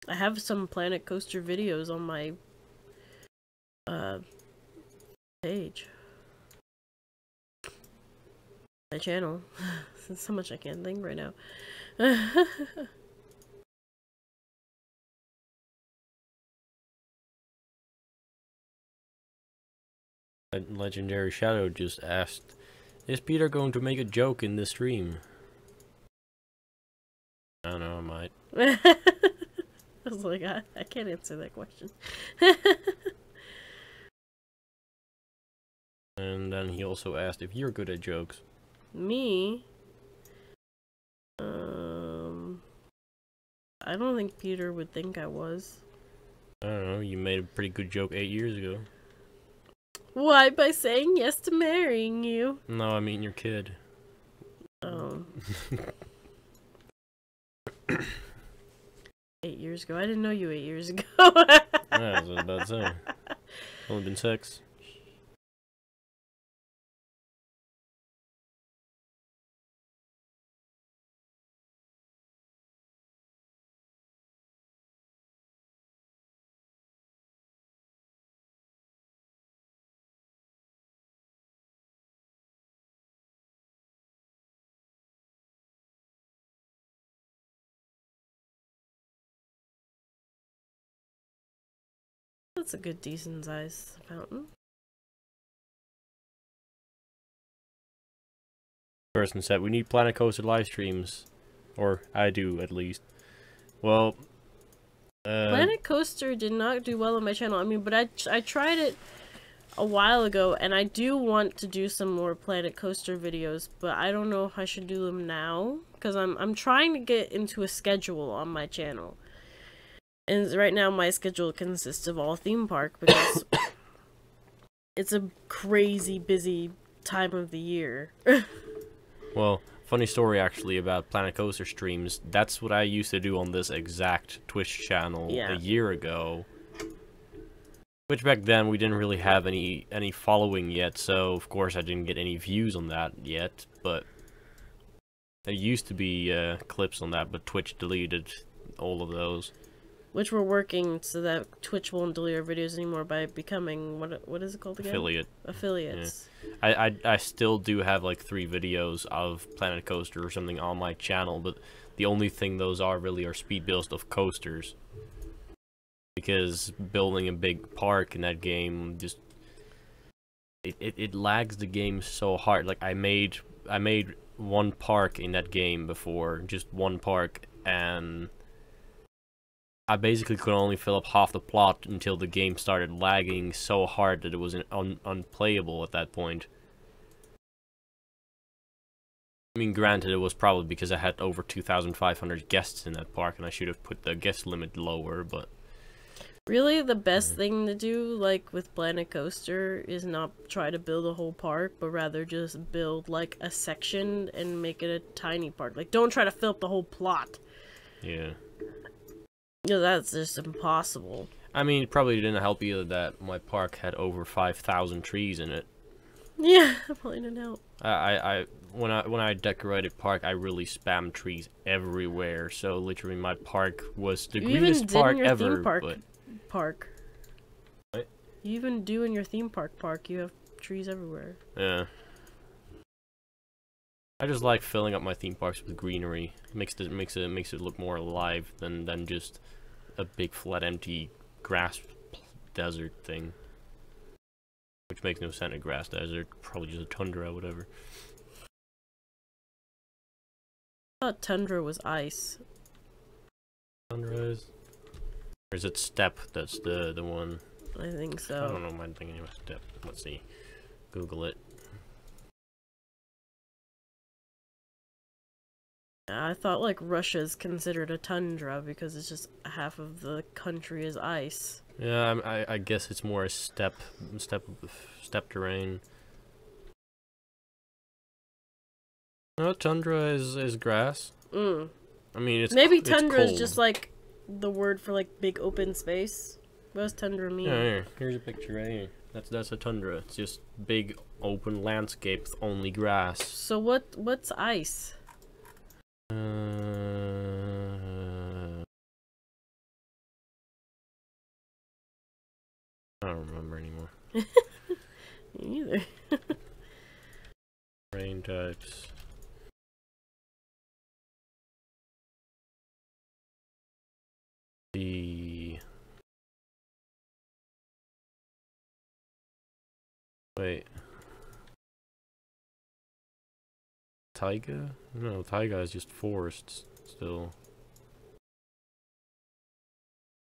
I have some Planet Coaster videos on my... page. My channel. There's so much I can't think right now. Legendary Shadow just asked, is Peter going to make a joke in this stream? I don't know, I might. I was like, I can't answer that question. And then he also asked if you're good at jokes. Me? I don't think Peter would think I was. I don't know, you made a pretty good joke 8 years ago. Why? By saying yes to marrying you? No, I mean your kid. Oh. 8 years ago? I didn't know you 8 years ago. Yeah, I was about to say. Only been 6. That's a good, decent size fountain. Person said, we need Planet Coaster live streams. Or, I do, at least. Well, Planet Coaster did not do well on my channel. I mean, but I tried it a while ago, and I do want to do some more Planet Coaster videos, but I don't know if I should do them now, because I'm trying to get into a schedule on my channel. And right now my schedule consists of all theme park, because it's a crazy busy time of the year. well, funny story actually about Planet Coaster streams. That's what I used to do on this exact Twitch channel a year ago. Which back then we didn't really have any following yet, so of course I didn't get any views on that yet, but there used to be clips on that, but Twitch deleted all of those. Which we're working so that Twitch won't delete our videos anymore by becoming, what is it called again? Affiliate. Affiliates. Yeah. I still do have like 3 videos of Planet Coaster or something on my channel, but the only thing those are really are speed builds of coasters. Because building a big park in that game just it lags the game so hard. Like I made one park in that game before, just one park, and I basically could only fill up half the plot until the game started lagging so hard that it was unplayable at that point. I mean, granted, it was probably because I had over 2,500 guests in that park, and I should have put the guest limit lower, but... Really, the best thing to do, like, with Planet Coaster is not try to build a whole park, but rather just build, like, a section and make it a tiny park. Like, don't try to fill up the whole plot. Yeah. You know, that's just impossible. I mean, it probably didn't help either that my park had over 5,000 trees in it. Yeah, that probably didn't help. When I decorated park, I really spammed trees everywhere. So literally, my park was the greenest park ever. Theme park. What? You even do in your theme park. You have trees everywhere. Yeah. I just like filling up my theme parks with greenery. It makes it look more alive than just a big flat empty grass desert thing. Which makes no sense, a grass desert, probably just a tundra, whatever. I thought tundra was ice. Tundra is? Or is it steppe that's the one? I think so. I don't know, I'm thinking about steppe. Let's see. Google it. I thought like Russia's considered a tundra because it's just half of the country is ice. Yeah, I guess it's more a steppe terrain. No, tundra is grass. Mm. I mean, maybe tundra is just like the word for like big open space. What does tundra mean? Yeah, here's a picture right here. That's a tundra. It's just big open landscape with only grass. So what's ice? I don't remember anymore. Me neither. Rain types. Wait. Taiga? No, taiga is just forests still.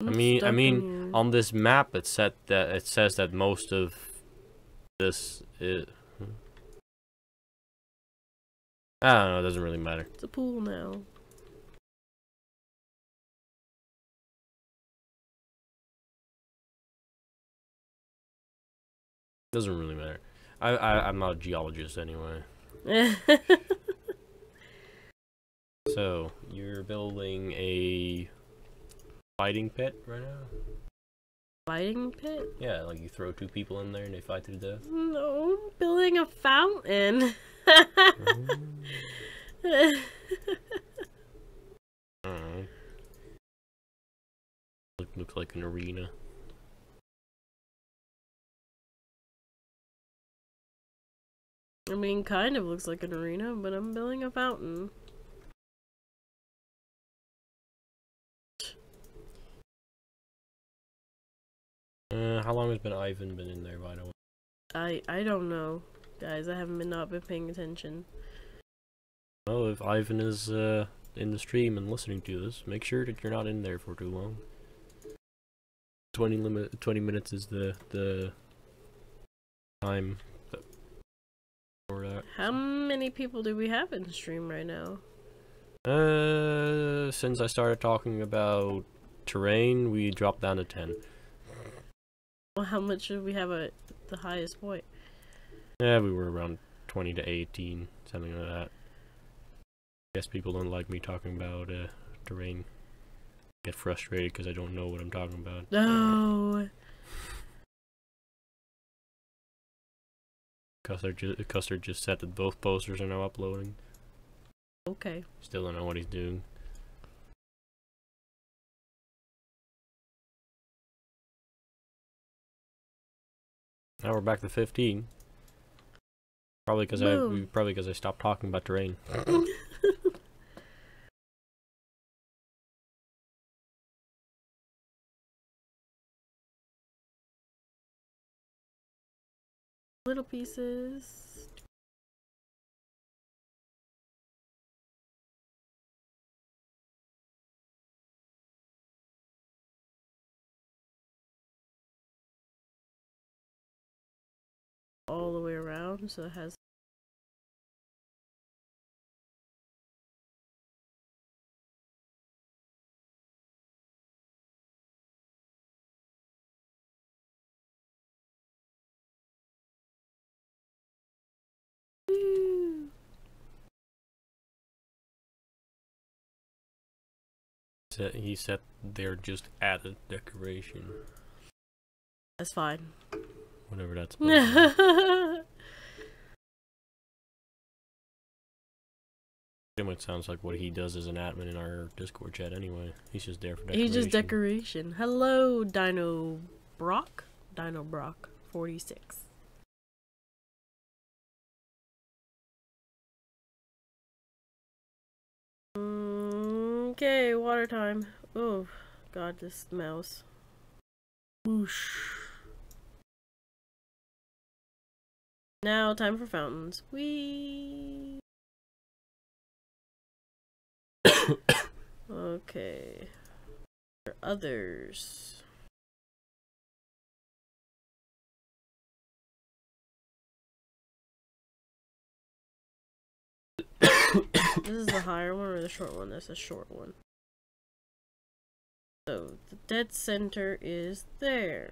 I mean, on this map it says that most of this is. I don't know. It doesn't really matter. It's a pool now. Doesn't really matter. I'm not a geologist anyway. So you're building a fighting pit right now? Fighting pit? Yeah, like you throw two people in there and they fight to the death. No, I'm building a fountain. Looks like an arena. I mean, kind of looks like an arena, but I'm building a fountain. How long has Ivan been in there, by the way? I don't know, guys. I haven't been paying attention. Well, if Ivan is in the stream and listening to this, make sure that you're not in there for too long. 20 minutes is the time for that. How many people do we have in the stream right now? Since I started talking about terrain, we dropped down to 10. Well, how much should we have at the highest point? Yeah, we were around 20 to 18, something like that. Guess people don't like me talking about terrain. Get frustrated because I don't know what I'm talking about. No. Custer just said that both posters are now uploading. Okay. Still don't know what he's doing. Now we're back to 15. Probably because I stopped talking about terrain. Little pieces. All the way around, so it has. He said they're just added decoration. That's fine. Whatever that's about. Pretty much sounds like what he does as an admin in our Discord chat anyway. He's just there for decoration. He's just decoration. Hello, Dino Brock 46. Okay, water time. Oh, God, this mouse. Whoosh. Now, time for fountains. Whee! Okay. For others. This is the higher one or the short one? That's a short one. So, the dead center is there.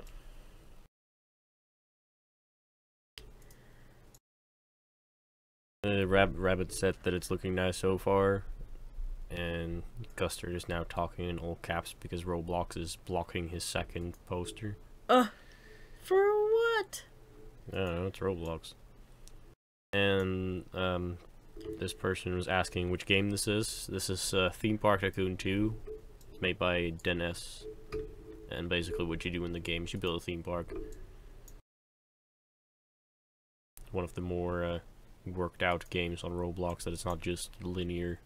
Rabbit said that it's looking nice so far. And Custer is now talking in all caps because Roblox is blocking his second poster. For what? I don't know, it's Roblox. And this person was asking which game this is. This is Theme Park Tycoon 2. It's made by Dennis. And basically what you do in the game is you build a theme park. One of the more worked out games on Roblox that it's not just linear.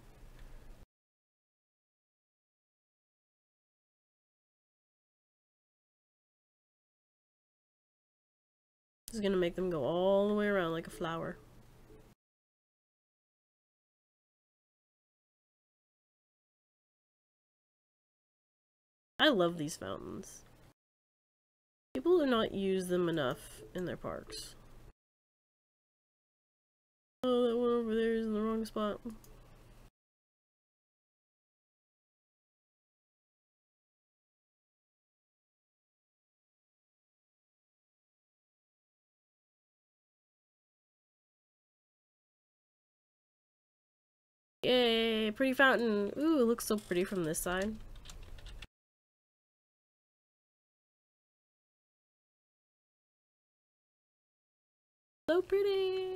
This is gonna make them go all the way around like a flower. I love these fountains. People do not use them enough in their parks. Oh, that one over there is in the wrong spot. Yay, pretty fountain. Ooh, it looks so pretty from this side. So pretty.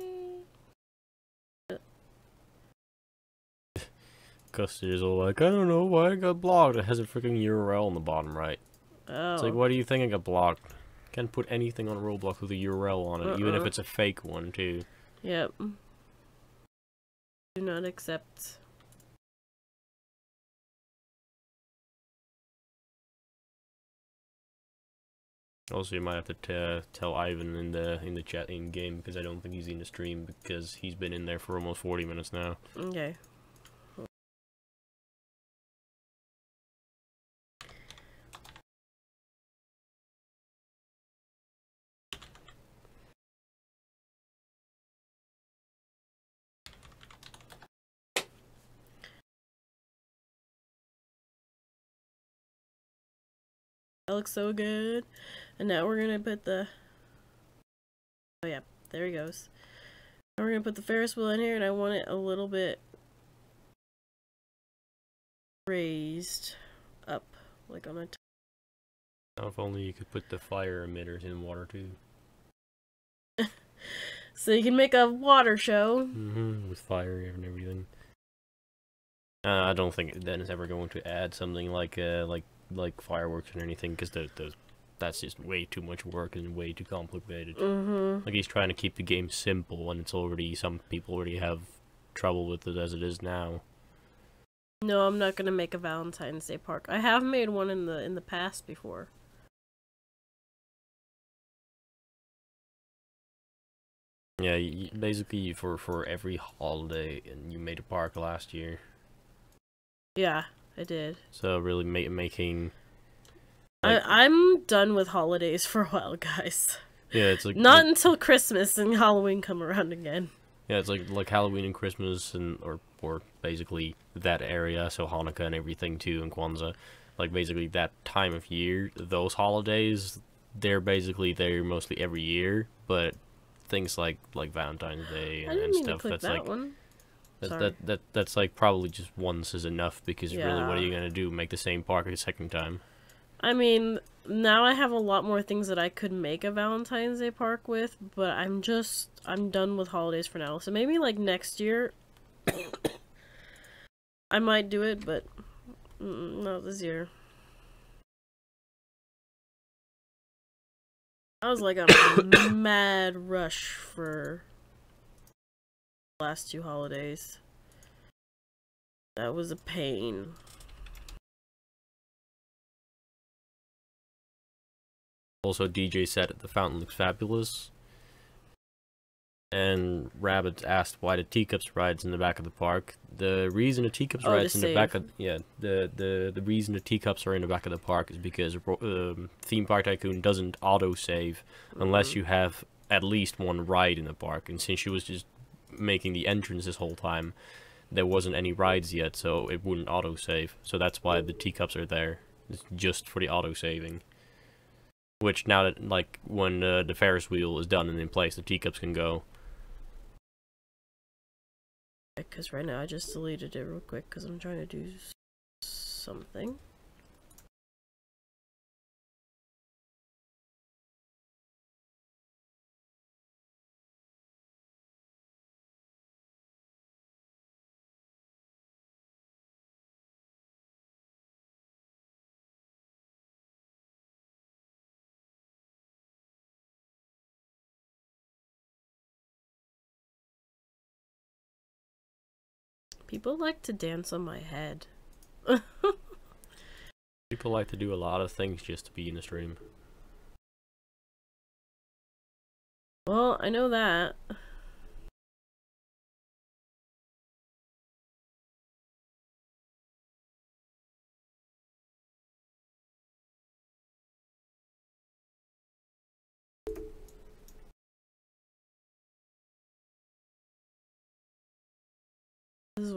Custard all like, I don't know why I got blocked. It has a freaking URL on the bottom right. Oh. It's like, why do you think I got blocked? Can't put anything on Roblox with a URL on it, even if it's a fake one too. Yep. Do not accept. Also, you might have to tell Ivan in the chat in game, because I don't think he's in the stream, because he's been in there for almost 40 minutes now. Okay. That looks so good. And now we're gonna put the... Oh yeah, there he goes. Now we're gonna put the Ferris wheel in here, and I want it a little bit raised up, like on a... Now, if only you could put the fire emitters in water too. So you can make a water show. With fire and everything. I don't think Dan is ever going to add something like fireworks or anything, because that's just way too much work and way too complicated. Like, he's trying to keep the game simple, and it's already, some people already have trouble with it as it is now. No, I'm not gonna make a Valentine's Day park. I have made one in the past before. Yeah, basically for every holiday, and you made a park last year. Yeah, I did. So really making... Like, I'm done with holidays for a while, guys. Yeah, it's like... Not until Christmas and Halloween come around again. Yeah, it's like Halloween and Christmas, and or basically that area, so Hanukkah and everything too, and Kwanzaa. Like, basically that time of year, those holidays, they're mostly every year, but things like Valentine's Day and stuff, that's like... One. That's like probably just once is enough, because really, what are you gonna do? Make the same park a second time? I mean, now I have a lot more things that I could make a Valentine's Day park with, but I'm done with holidays for now. So maybe like next year, I might do it, but not this year. I was like on a mad rush for the last 2 holidays. That was a pain. Also, DJ said the fountain looks fabulous. And Rabbit asked why the teacups rides in the back of the park. The reason the teacups rides in the back of the reason the teacups are in the back of the park is because Theme Park Tycoon doesn't auto save unless you have at least one ride in the park. And since she was just making the entrance this whole time, there wasn't any rides yet, so it wouldn't auto save. So that's why the teacups are there. It's just for the auto saving. Which now that, like, when the Ferris wheel is done and in place, the teacups can go. Because right now I just deleted it real quick because I'm trying to do something. People like to dance on my head. People like to do a lot of things just to be in the stream. Well, I know that.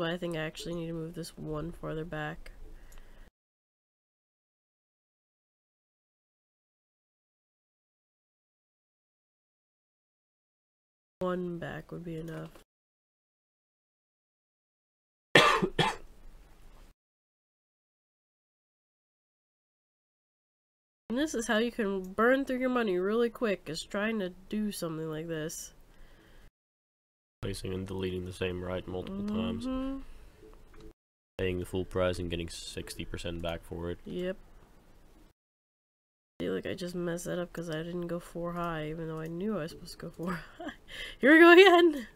why I think I actually need to move this one farther back. One back would be enough. And this is how you can burn through your money really quick, is trying to do something like this. Placing and deleting the same right multiple times. Paying the full price and getting 60% back for it. Yep. I feel like I just messed that up because I didn't go 4 high, even though I knew I was supposed to go 4 high. Here we go again!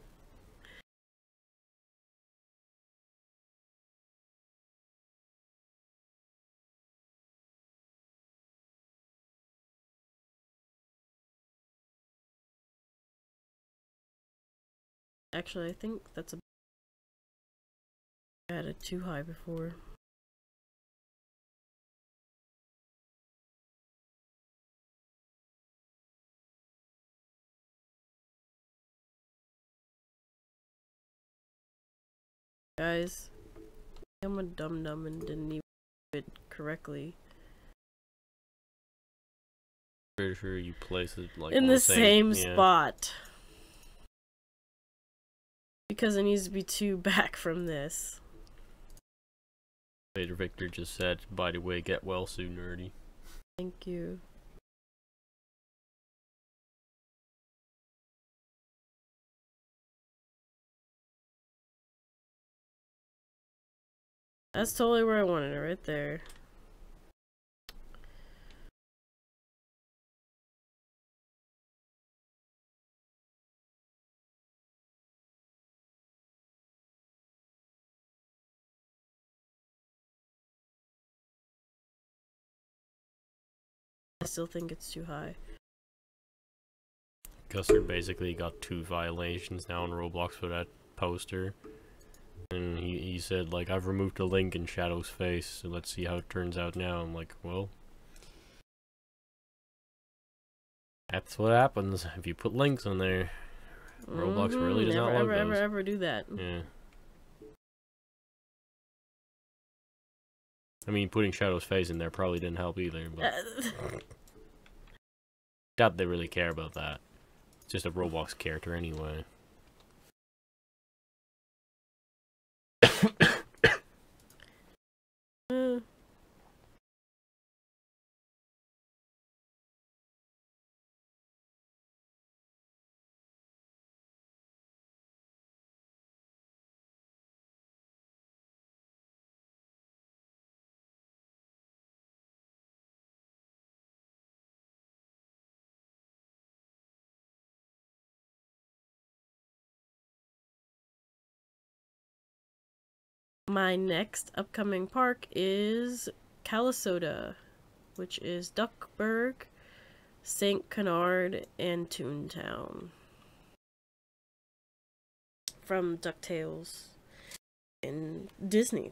Actually, I think that's a... I had it too high before. Guys, I'm a dum-dum and didn't even do it correctly. Pretty sure you place it like in the same yeah. spot. Because it needs to be 2 back from this. Vader Victor just said, by the way, get well soon, nerdy. Thank you. That's totally where I wanted it, right there. I still think it's too high. Gunnar basically got 2 violations now on Roblox for that poster. And he said, like, I've removed a link in Shadow's face, so let's see how it turns out now. I'm like, well... That's what happens if you put links on there. Roblox really does not like those. Ever do that. Yeah. I mean, putting Shadow's face in there probably didn't help either, but... doubt they really care about that. It's just a Roblox character anyway. My next upcoming park is Calisota, which is Duckburg, St. Canard, and Toontown. From DuckTales in Disney.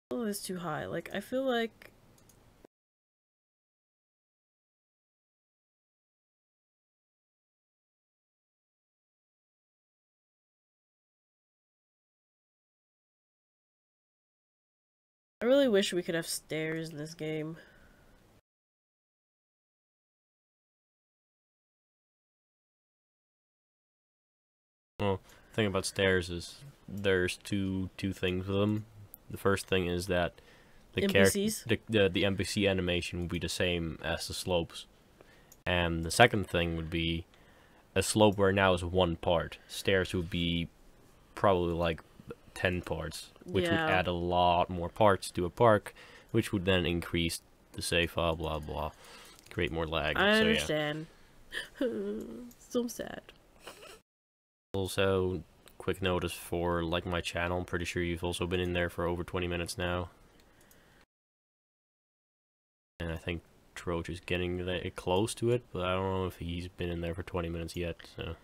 Oh, it's too high. Like, I feel like... I really wish we could have stairs in this game. Well, the thing about stairs is there's two things with them. The first thing is that the NPC animation will be the same as the slopes. And the second thing would be a slope where now is 1 part. Stairs would be probably like 10 parts, which would add a lot more parts to a park, which would then increase the save file, blah blah, create more lag. I understand. So sad. Also, quick notice for like my channel, I'm pretty sure you've also been in there for over 20 minutes now. And I think Troach is getting close to it, but I don't know if he's been in there for 20 minutes yet, so...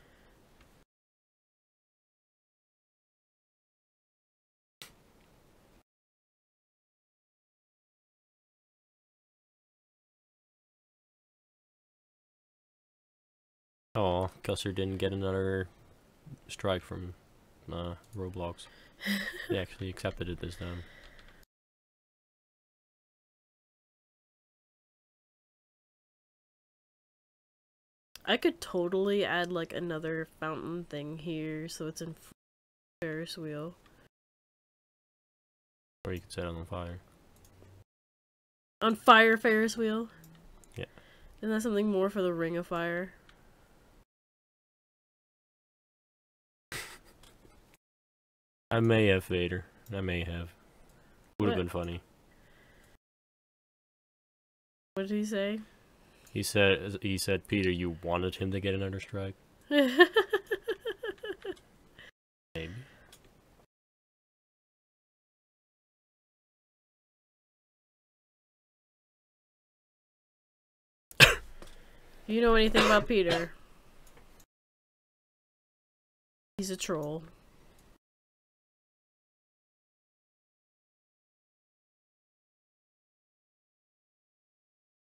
Oh, Gusser didn't get another strike from Roblox. They actually accepted it this time. I could totally add like another fountain thing here so it's in Ferris wheel. Or you could set it on fire. On fire Ferris wheel? Yeah. Isn't that something more for the Ring of Fire? I may have, Vader. I may have. Would have been funny. What did he say? He said, Peter, you wanted him to get another strike? Maybe. You know anything about Peter? He's a troll.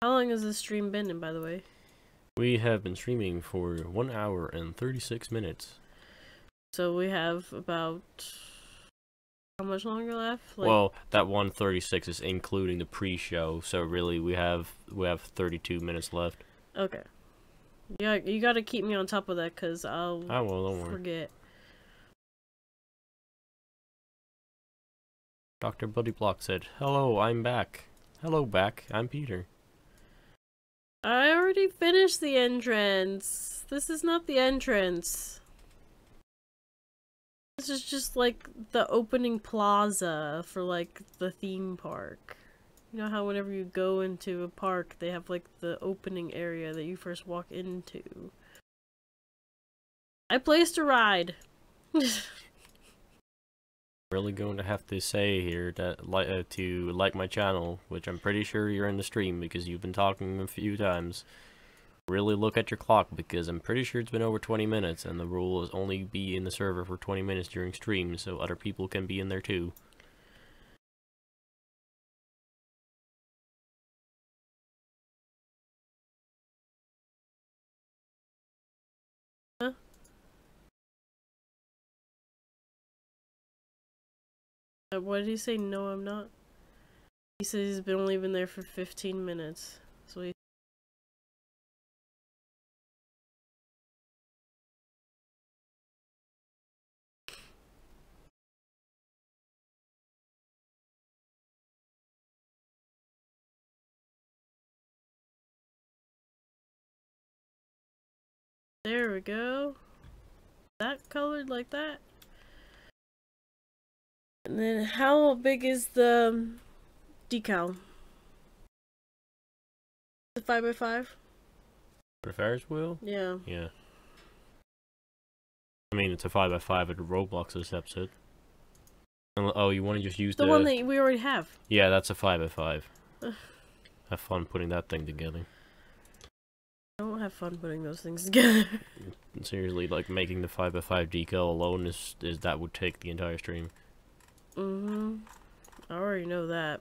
How long has this stream been in, by the way? We have been streaming for 1 hour and 36 minutes. So we have about... how much longer left? Like... Well, that 136 is including the pre-show, so really we have 32 minutes left. Okay. Yeah, you gotta keep me on top of that, cause I will, don't forget. Dr. Buddyblock said, "Hello, I'm back. Hello, back. I'm Peter." I already finished the entrance. This is not the entrance. This is just like the opening plaza for like the theme park. You know how whenever you go into a park, they have like the opening area that you first walk into. I placed a ride. Really going to have to say here that to like my channel, which I'm pretty sure you're in the stream because you've been talking a few times. Really look at your clock because I'm pretty sure it's been over 20 minutes and the rule is only be in the server for 20 minutes during stream so other people can be in there too. Huh? What did he say? No, I'm not. He says he's been only been there for 15 minutes. So he... There we go. That colored like that. And then how big is the decal? The 5x5? For Ferris wheel? Yeah. Yeah. I mean, it's a 5x5 at Roblox accepts it. Oh, you want to just use the one that we already have. Yeah, that's a 5x5. Have fun putting that thing together. I don't have fun putting those things together. Seriously, like making the 5x5 decal alone is that would take the entire stream. Mm-hmm. I already know that.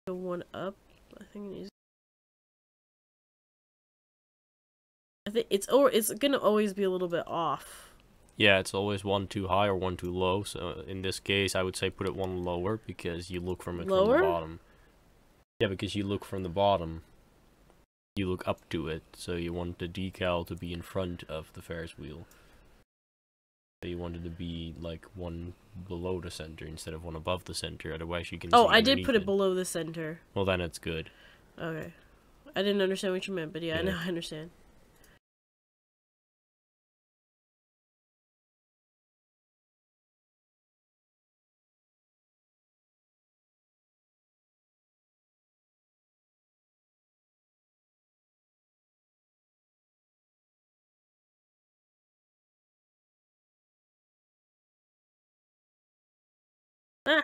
The one up, I think it needs. I think it's gonna always be a little bit off. Yeah, it's always one too high or one too low. So in this case, I would say put it one lower because you look from it from the bottom. Yeah, because you look from the bottom. You look up to it, so you want the decal to be in front of the Ferris wheel. So you want it to be like one below the center instead of one above the center. Otherwise, you can. Oh, I did put it below the center. Well, then it's good. Okay, I didn't understand what you meant, but yeah. Now I understand. Ah.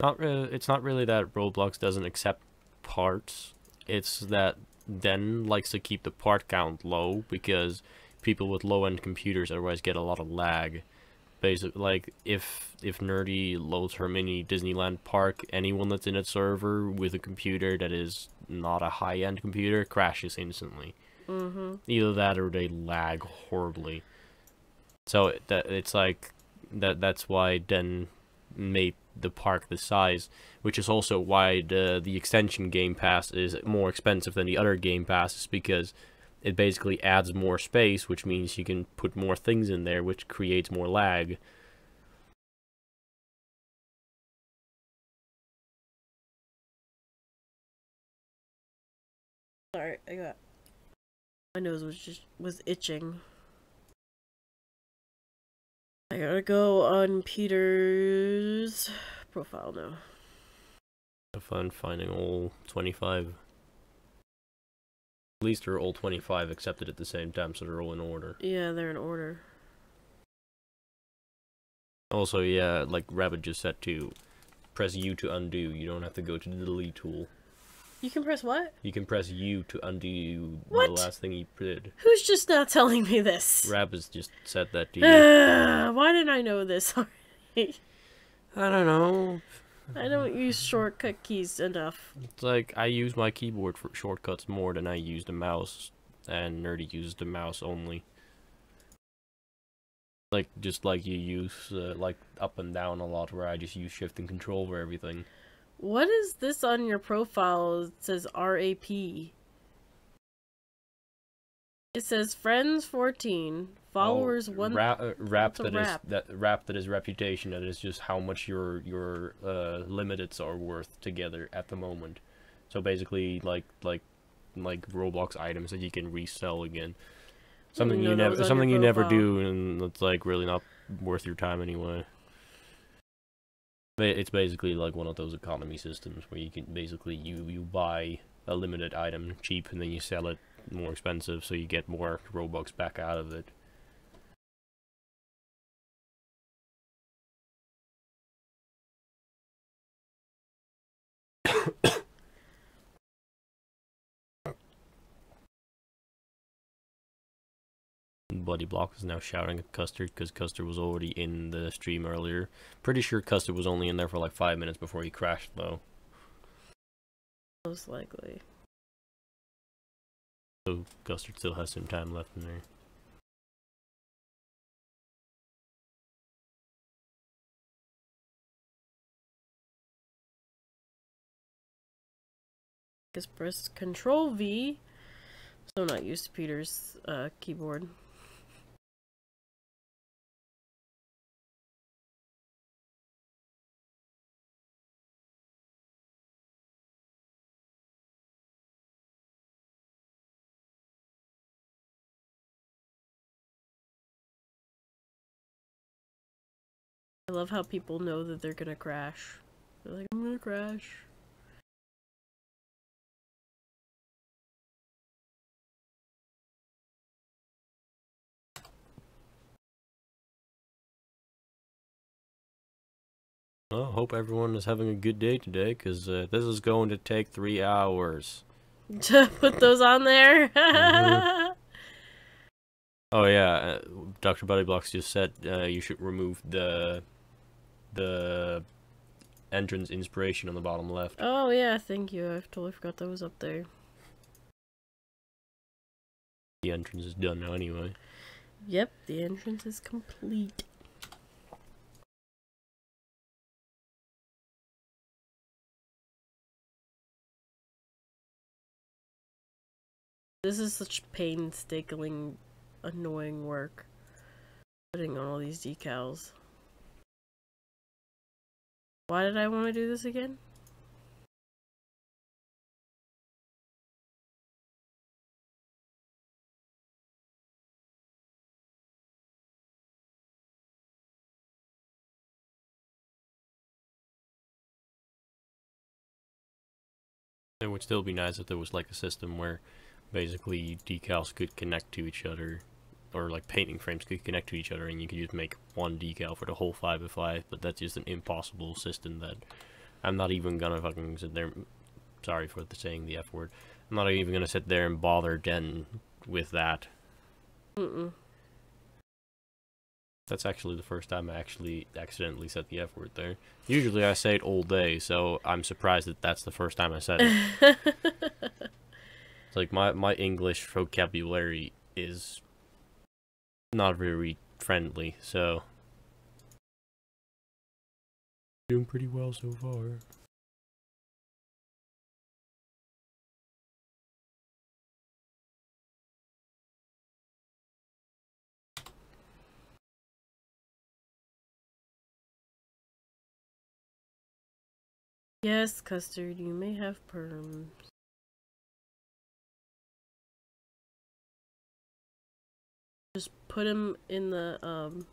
It's not really that Roblox doesn't accept parts. It's that Den likes to keep the part count low because people with low-end computers otherwise get a lot of lag. Basically, like, if Nerdy loads her mini Disneyland park, anyone that's in a server with a computer that is not a high-end computer crashes instantly. Either that or they lag horribly. So it's like that's why Den made the park this size, which is also why the extension Game Pass is more expensive than the other Game Passes, because it basically adds more space, which means you can put more things in there, which creates more lag. Sorry, my nose was itching. I gotta go on Peter's profile now. Have fun finding all 25. At least they're all 25 accepted at the same time, so they're all in order. Yeah, they're in order. Also, yeah, like Rabbit just said too, press U to undo. You don't have to go to the delete tool. You can press what? You can press U to undo what? The last thing you did. Who's just now telling me this? Rabbit just said that to you. Why didn't I know this already? I don't know. I don't use shortcut keys enough. It's like, I use my keyboard for shortcuts more than I use the mouse, and Nerdy uses the mouse only. Like, just like you use, like, up and down a lot, where I just use shift and control for everything. What is this on your profile? It says RAP. It says friends 14, followers 1. Rap that is reputation. That is just how much your limiteds are worth together at the moment. So basically, like Roblox items that you can resell again. Something you never do, and it's like really not worth your time anyway. It's basically like one of those economy systems where you can basically you buy a limited item cheap and then you sell it more expensive, so you get more Robux back out of it. Bloody Block is now shouting at Custard because Custard was already in the stream earlier. Pretty sure Custard was only in there for like 5 minutes before he crashed, though. Most likely. So Custard still has some time left in there. Just press Control V. So not used to Peter's keyboard. I love how people know that they're gonna crash. They're like, I'm gonna crash. Well, hope everyone is having a good day today, because this is going to take 3 hours. To put those on there? Oh yeah, Dr. Buddyblocks just said you should remove the entrance inspiration on the bottom left. Oh yeah, thank you. I totally forgot that was up there. The entrance is done now anyway. Yep, the entrance is complete. This is such painstaking, annoying work. Putting on all these decals. Why did I want to do this again? It would still be nice if there was like a system where basically decals could connect to each other, or like painting frames could connect to each other, and you could just make one decal for the whole 5x5, but that's just an impossible system that I'm not even gonna fucking sit there, sorry for saying the F word, I'm not even gonna sit there and bother Den with that. Mm-mm. That's actually the first time I actually accidentally said the F word there. Usually I say it all day, so I'm surprised that that's the first time I said it. It's like my English vocabulary is not very friendly, so doing pretty well so far. Yes, Custard, you may have perms. Just put him in the,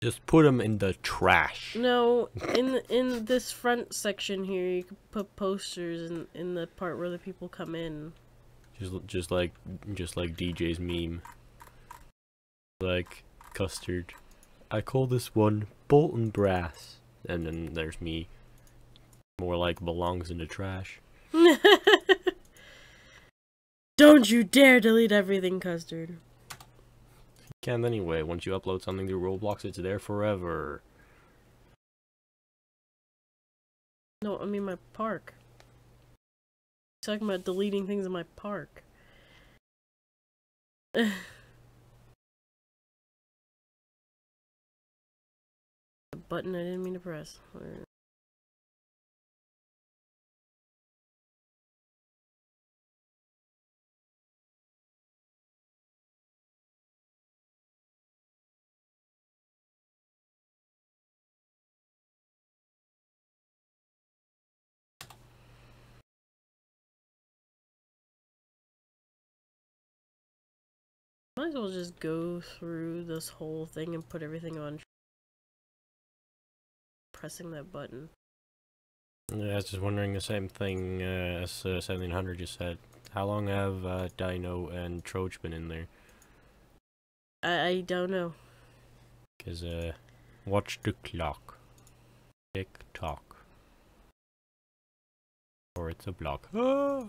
Just put them in the trash. No, in this front section here, you can put posters in the part where the people come in. Just like DJ's meme. Like, Custard, I call this one Bolton Brass. And then there's me. More like belongs in the trash. Don't you dare delete everything, Custard. You can't anyway. Once you upload something to Roblox, it's there forever. No, I mean my park. Talking about deleting things in my park. The button I didn't mean to press. Might as well just go through this whole thing and put everything on pressing that button. Yeah, I was just wondering the same thing as 1700 just said. How long have Dino and Troach been in there? I don't know. Because, watch the clock. Tick tock. Or it's a block. Ah!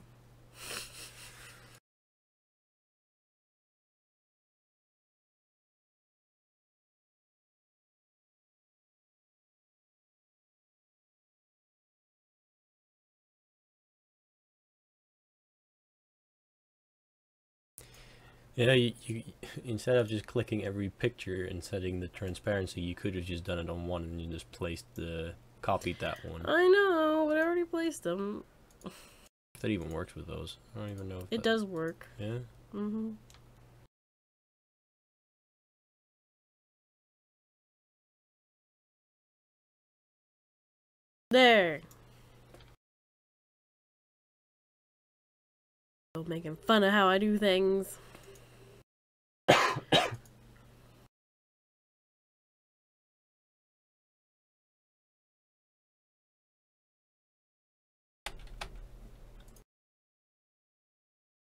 Yeah, you instead of just clicking every picture and setting the transparency, you could have just done it on one and you just copied that one. I know, but I already placed them. If that even works with those. I don't even know if it does work. Yeah? Mm-hmm. There. Making fun of how I do things.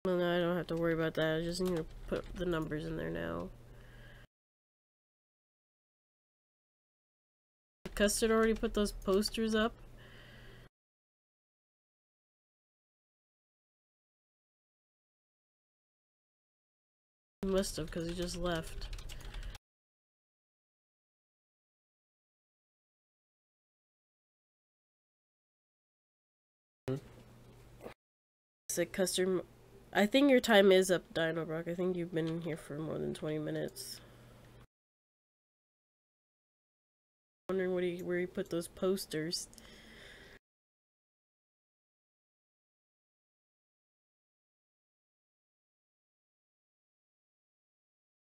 Well, no, I don't have to worry about that. I just need to put the numbers in there now. Custard already put those posters up. He must have, because he just left. Said Custard. I think your time is up, Dino Brock. I think you've been in here for more than 20 minutes. Wondering where he put those posters.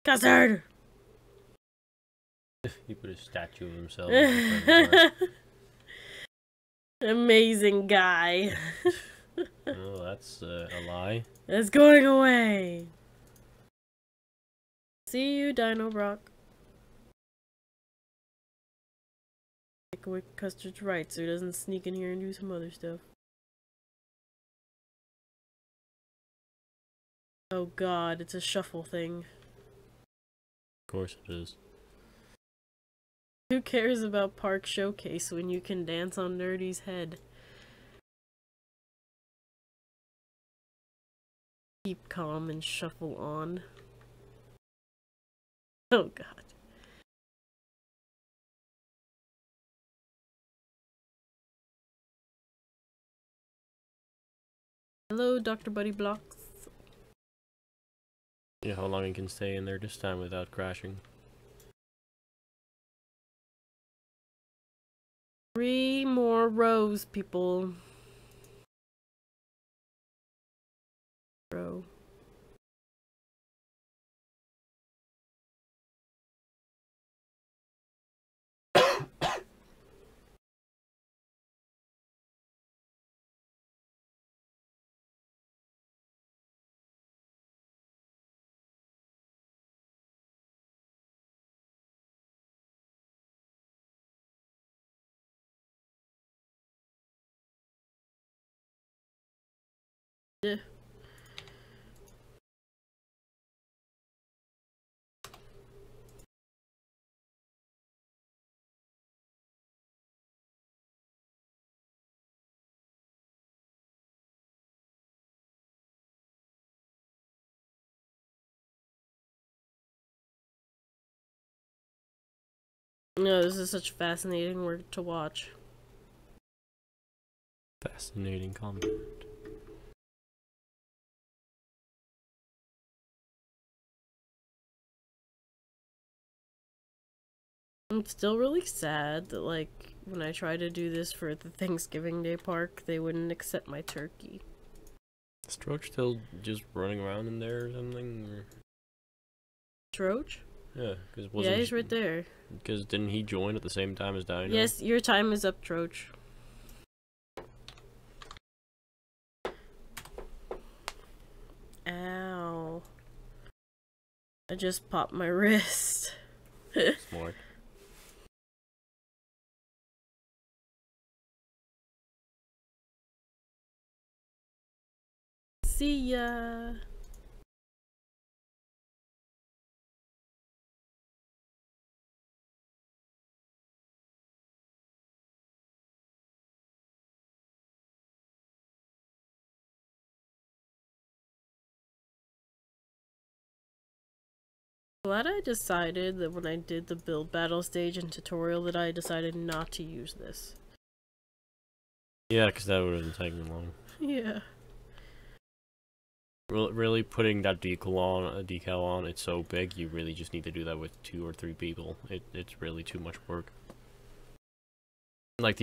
Custard! He put a statue of himself in front of the bar. Amazing guy. Oh, that's a lie. It's going away. See you, Dino Brock. Take away Custard's right so he doesn't sneak in here and do some other stuff. Oh god, it's a shuffle thing. Of course it is. Who cares about Park Showcase when you can dance on Nerdy's head? Keep calm and shuffle on. Oh god. Hello, Dr. Buddy Blocks. Yeah, how long you can stay in there this time without crashing? 3 more rows, people. Row. Yeah. No, this is such fascinating work to watch. Fascinating comment. It's still really sad that, like, when I try to do this for the Thanksgiving Day park, they wouldn't accept my turkey. Is Troach still just running around in there or something? Or? Troach? Yeah, because Yeah, he's right there. Because didn't he join at the same time as Dino? Yes, your time is up, Troach. Ow. I just popped my wrist. Smart. See ya. Glad I decided that when I did the build battle stage and tutorial that I decided not to use this. Yeah, because that would have taken long. Yeah. Really putting that decal on, it's so big, you really just need to do that with 2 or 3 people. It's really too much work. Like,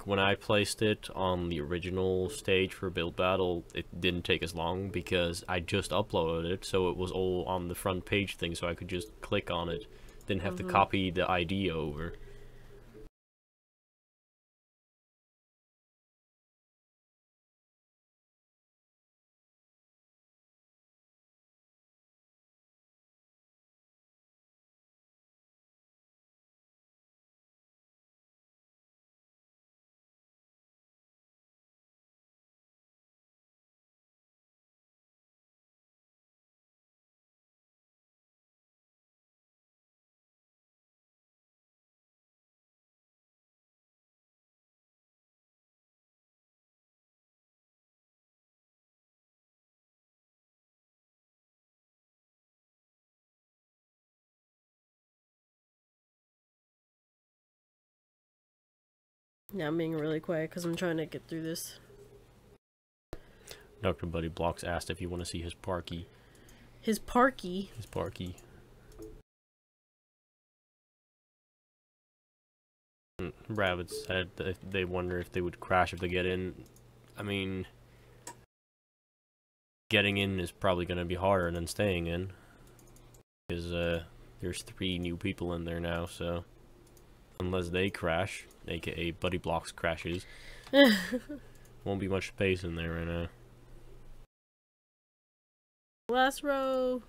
when I placed it on the original stage for Build Battle, it didn't take as long because I just uploaded it, so it was all on the front page thing, so I could just click on it. Didn't have to copy the ID over. Yeah, I'm being really quiet because I'm trying to get through this. Dr. Buddy Blocks asked if you want to see his parky. His parky? His parky. Rabbits said that they wonder if they would crash if they get in. I mean, getting in is probably going to be harder than staying in. Because there's 3 new people in there now, so unless they crash, aka Buddy Blocks crashes, won't be much space in there right now. Last row.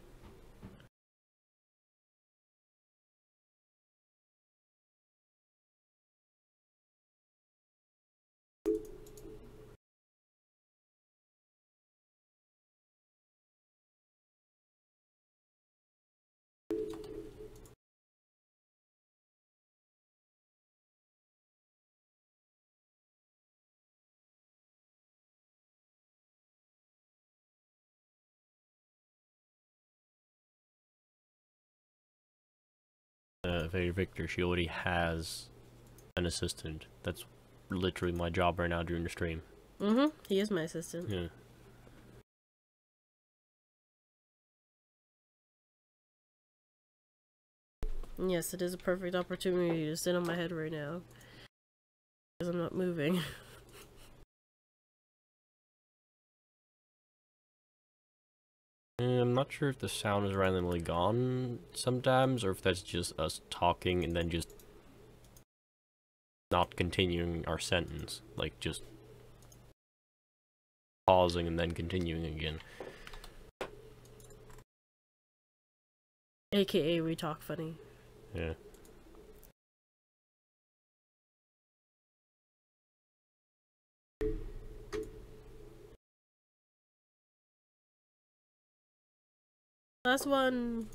Vader Victor, she already has an assistant. That's literally my job right now during the stream. He is my assistant. Yeah. Yes, it is a perfect opportunity to sit on my head right now. Because I'm not moving. I'm not sure if the sound is randomly gone sometimes, or if that's just us talking and then just not continuing our sentence. Like, just pausing and then continuing again. AKA we talk funny. Yeah. Last one.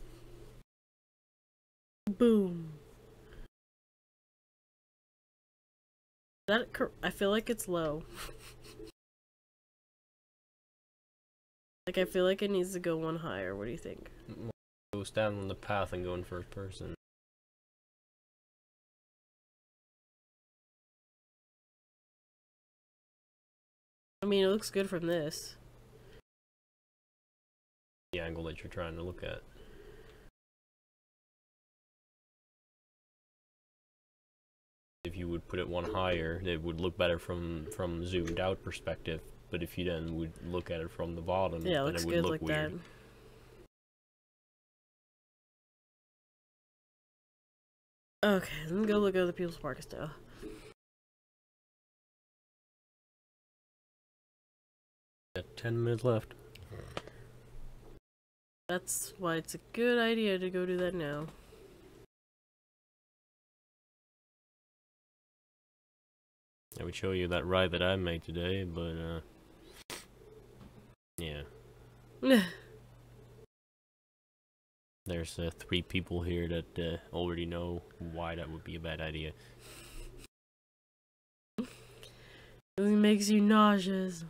Boom. I feel like it's low. Like, I feel like it needs to go one higher. What do you think? Go stand on the path and go in first person. I mean, it looks good from this. The angle that you're trying to look at. If you would put it one higher, it would look better from zoomed out perspective. But if you then would look at it from the bottom, Yeah, it then looks it would good look like weird. that. Okay, let me go look at the People's Park still. Got 10 minutes left. That's why it's a good idea to go do that now. I would show you that ride that I made today, but yeah. There's 3 people here that already know why that would be a bad idea. It makes you nauseous.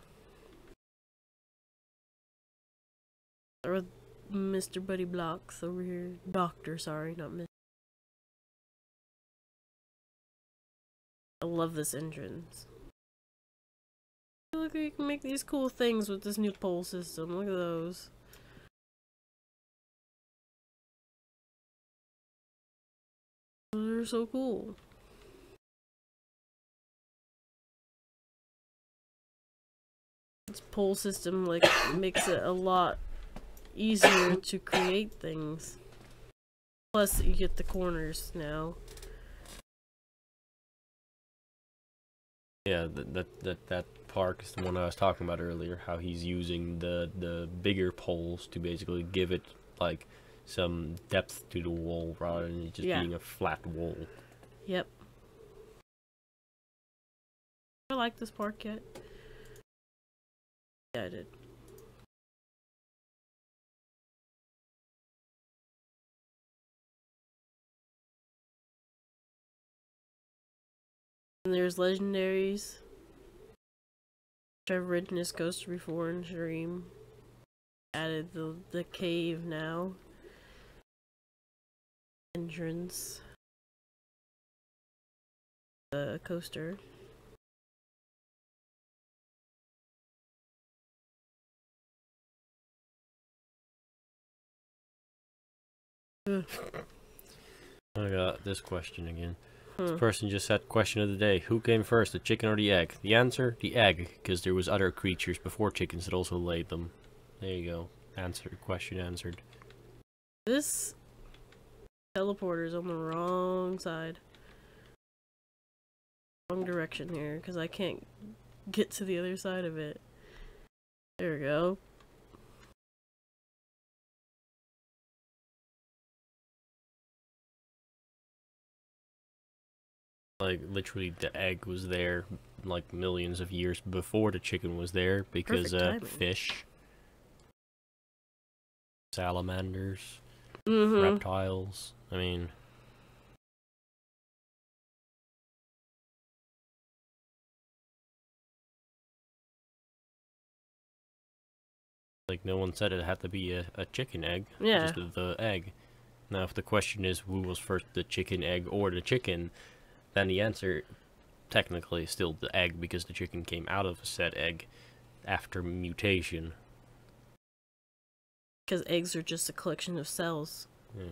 Or Mr. Buddy Blocks over here. Doctor, sorry, not Mr. I love this entrance. Look, you can make these cool things with this new pole system. Look at those. Those are so cool. This pole system, like, makes it a lot easier to create things. Plus, you get the corners now. Yeah, that park is the one I was talking about earlier. How he's using the bigger poles to basically give it like some depth to the wall rather than it just being a flat wall. Yep. I like this park yet. Yeah, I did. And there's legendaries. Which I've ridden this coaster before in stream. Added the cave now. Entrance. The coaster. I got this question again. This person just said, question of the day. Who came first, the chicken or the egg? The answer, the egg, because there was other creatures before chickens that also laid them. There you go. Answer, question answered. This teleporter's on the wrong side. Wrong direction here, because I can't get to the other side of it. There we go. Like, literally, the egg was there, like, millions of years before the chicken was there, because, fish, salamanders, reptiles, I mean... Like, no one said it had to be a chicken egg, just the egg. Now, if the question is who was first, the chicken, egg, or the chicken, then the answer technically is still the egg, because the chicken came out of said egg after mutation. Because eggs are just a collection of cells. Yeah.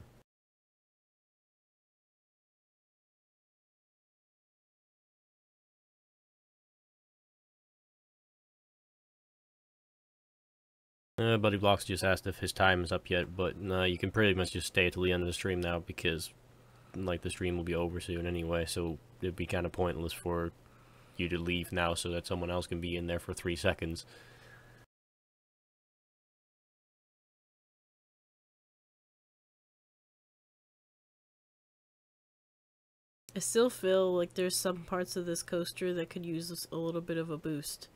Buddy Blocks just asked if his time is up yet, but you can pretty much just stay till the end of the stream now, because like the stream will be over soon anyway, so it'd be kind of pointless for you to leave now so that someone else can be in there for 3 seconds. I still feel like there's some parts of this coaster that could use a little bit of a boost.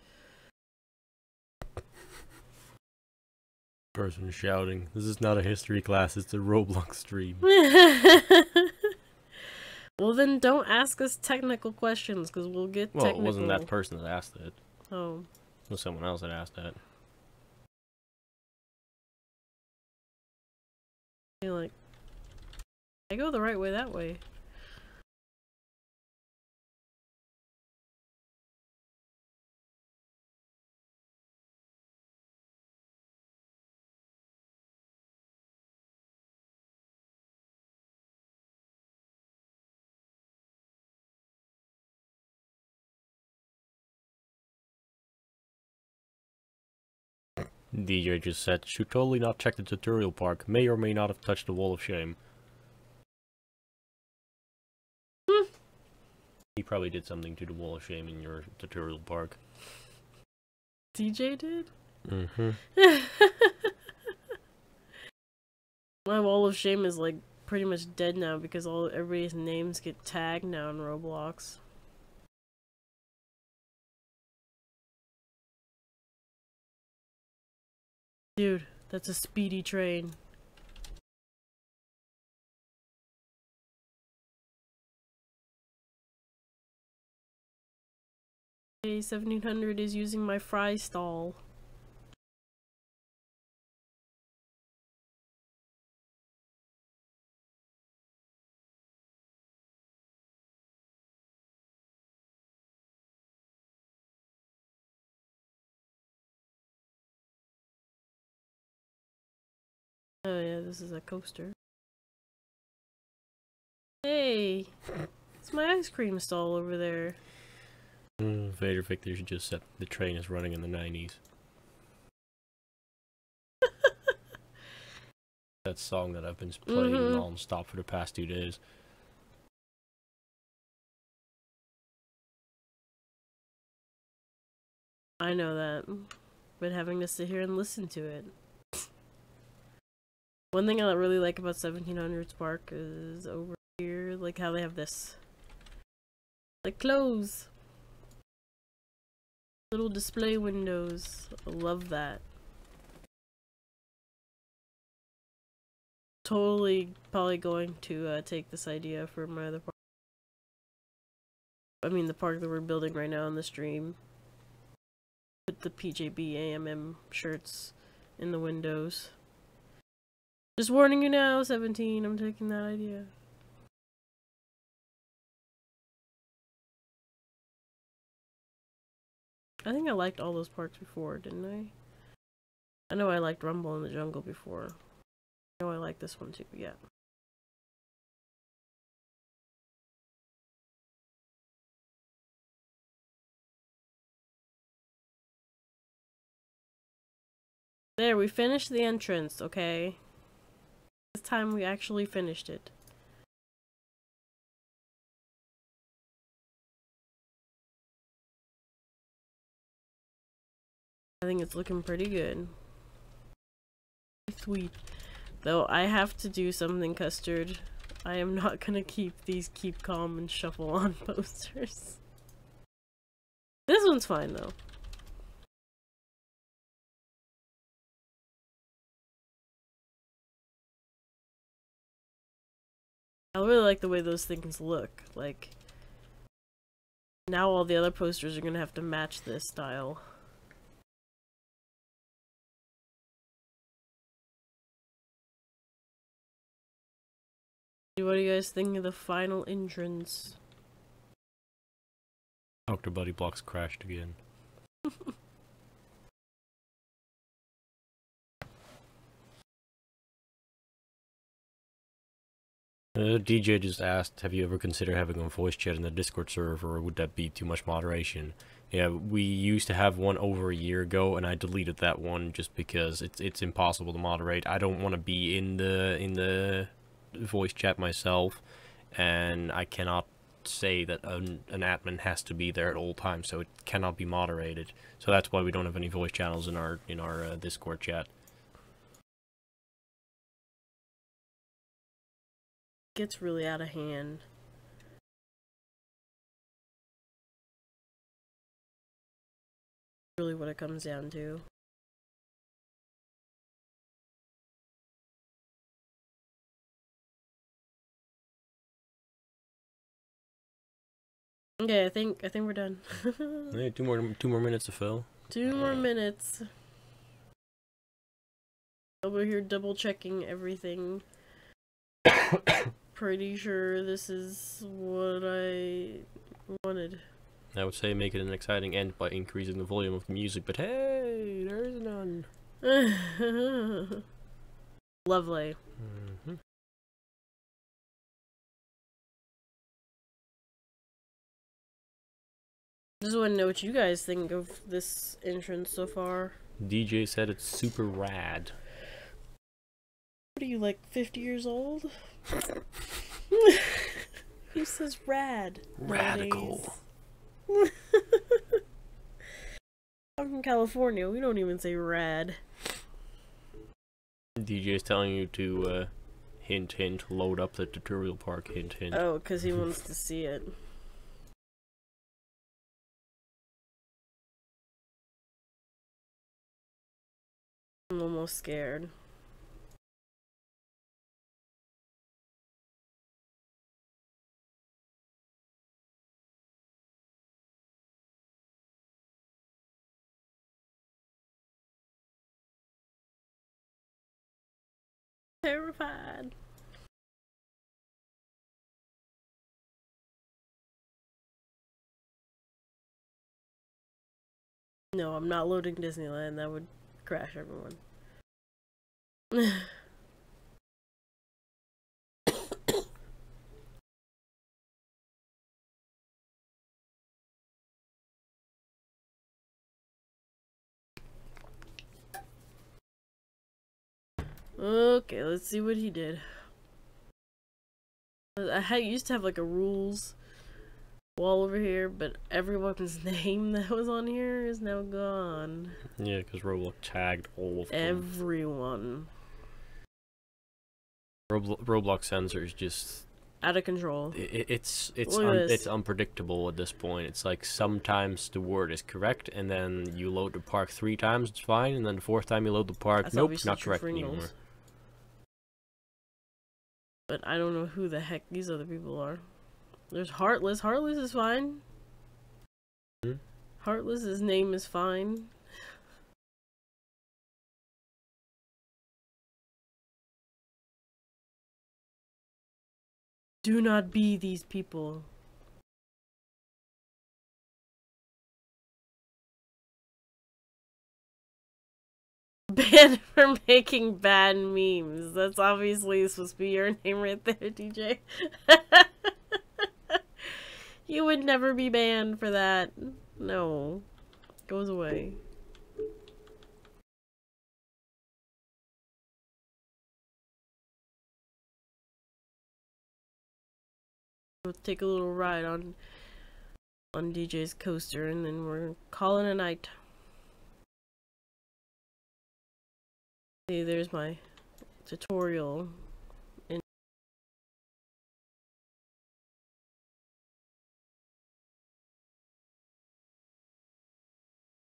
Person shouting, "This is not a history class, it's a Roblox stream." Well, then don't ask us technical questions, because we'll get technical. Well, it wasn't that person that asked it. Oh. It was someone else that asked that. You're like, I go the right way that way. DJ just said, "Should totally not check the tutorial park. May or may not have touched the wall of shame." He probably did something to the wall of shame in your tutorial park. DJ did? Mm-hmm. My wall of shame is like pretty much dead now because everybody's names get tagged now in Roblox. Dude, that's a speedy train. Hey, 1700 is using my fry stall. Oh yeah, this is a coaster. Hey! It's my ice cream stall over there. Vader Victor just said the train is running in the 90s. That song that I've been playing non-stop for the past 2 days. I know that, but having to sit here and listen to it. One thing I really like about 1700's Park is over here, like how they have this, like clothes, little display windows. I love that. Totally, probably going to take this idea for my other park. I mean, the park that we're building right now in the stream. Put the PJBAMM shirts in the windows. Just warning you now, 17, I'm taking that idea. I think I liked all those parks before, didn't I? I know I liked Rumble in the Jungle before. I know I like this one too, yeah. There, we finished the entrance, okay? This time we actually finished it. I think it's looking pretty good. Sweet. Though I have to do something, Custard. I am not gonna keep these keep calm and shuffle on posters. This one's fine though. I really like the way those things look. Like, now all the other posters are gonna have to match this style. What do you guys think of the final entrance? Dr. Buddy Blocks crashed again. DJ just asked, have you ever considered having a voice chat in the Discord server, or would that be too much moderation? Yeah, we used to have one over a year ago, and I deleted that one just because it's impossible to moderate. I don't want to be in the voice chat myself, and I cannot say that an admin has to be there at all times, so it cannot be moderated. So that's why we don't have any voice channels in our Discord chat. Gets really out of hand. Really what it comes down to. Okay, I think we're done. Hey, two more minutes to fill. 2 more minutes. Over here double checking everything. Pretty sure this is what I wanted. I would say make it an exciting end by increasing the volume of the music, but hey, there is none. Lovely. Mm-hmm. Just want to know what you guys think of this entrance so far. DJ said it's super rad. What are you, like 50 years old? Who says rad? Radical. I'm from California, we don't even say rad. DJ is telling you to hint hint, load up the tutorial park, hint hint. Oh, because he wants to see it. I'm almost scared. Terrified. No, I'm not loading Disneyland. That would crash everyone. Okay, let's see what he did. I used to have like a rules wall over here, but everyone's name that was on here is now gone. Yeah, because Roblox tagged all of them. Everyone. Roblox censor is just Out of control. It's unpredictable at this point. It's like sometimes the word is correct, and then you load the park 3 times, it's fine, and then the 4th time you load the park, That's nope, not correct anymore. But I don't know who the heck these other people are. There's Heartless. Heartless is fine. Hmm? Heartless's name is fine. Do not be these people. Banned for making bad memes. That's obviously supposed to be your name right there, DJ. You would never be banned for that. No. Goes away. We'll take a little ride on DJ's coaster, and then we're calling a night. See, there's my tutorial.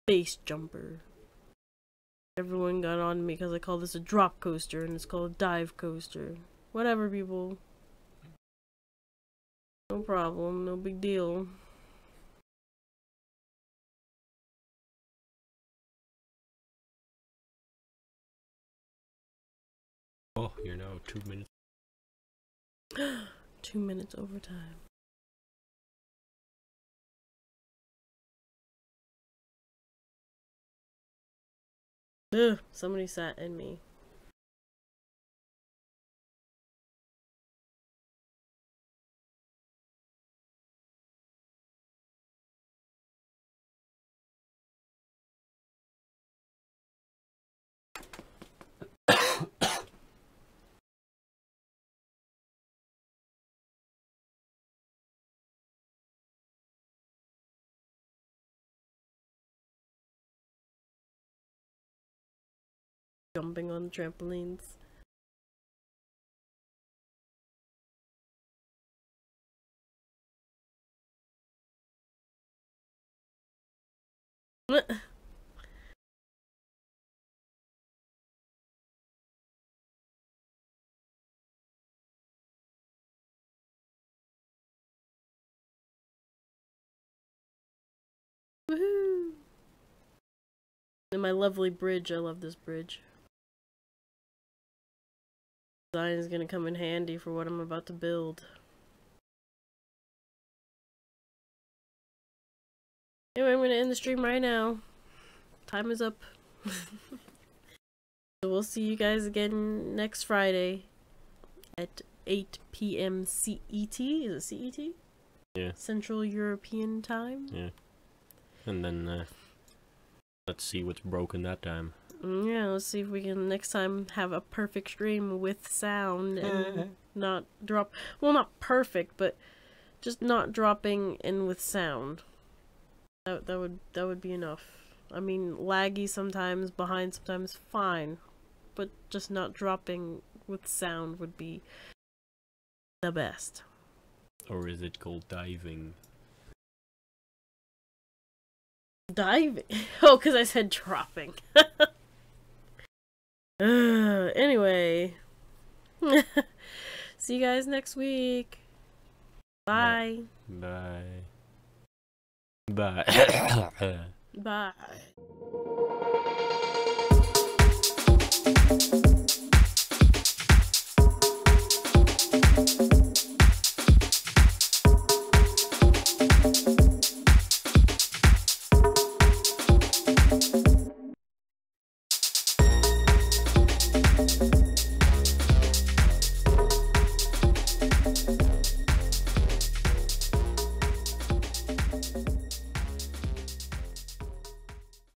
Base jumper. Everyone got on me because I call this a drop coaster and it's called a dive coaster. Whatever, people. No problem, no big deal. Oh, you're now 2 minutes. 2 minutes overtime. Ugh, somebody sat in me. Jumping on trampolines. Woohoo! And my lovely bridge. I love this bridge. Design is gonna come in handy for what I'm about to build. Anyway, I'm gonna end the stream right now. Time is up. So we'll see you guys again next Friday at 8 p.m. CET. Is it CET? Yeah. Central European Time? Yeah. And then, let's see what's broken that time. Yeah, let's see if we can next time have a perfect stream with sound and not drop. Well, not perfect, but just not dropping and with sound. That would be enough. I mean, laggy sometimes, behind sometimes, fine, but just not dropping with sound would be the best. Or is it called diving? Diving? Oh, because I said dropping. Anyway. See you guys next week. Bye. Bye. Bye. Bye.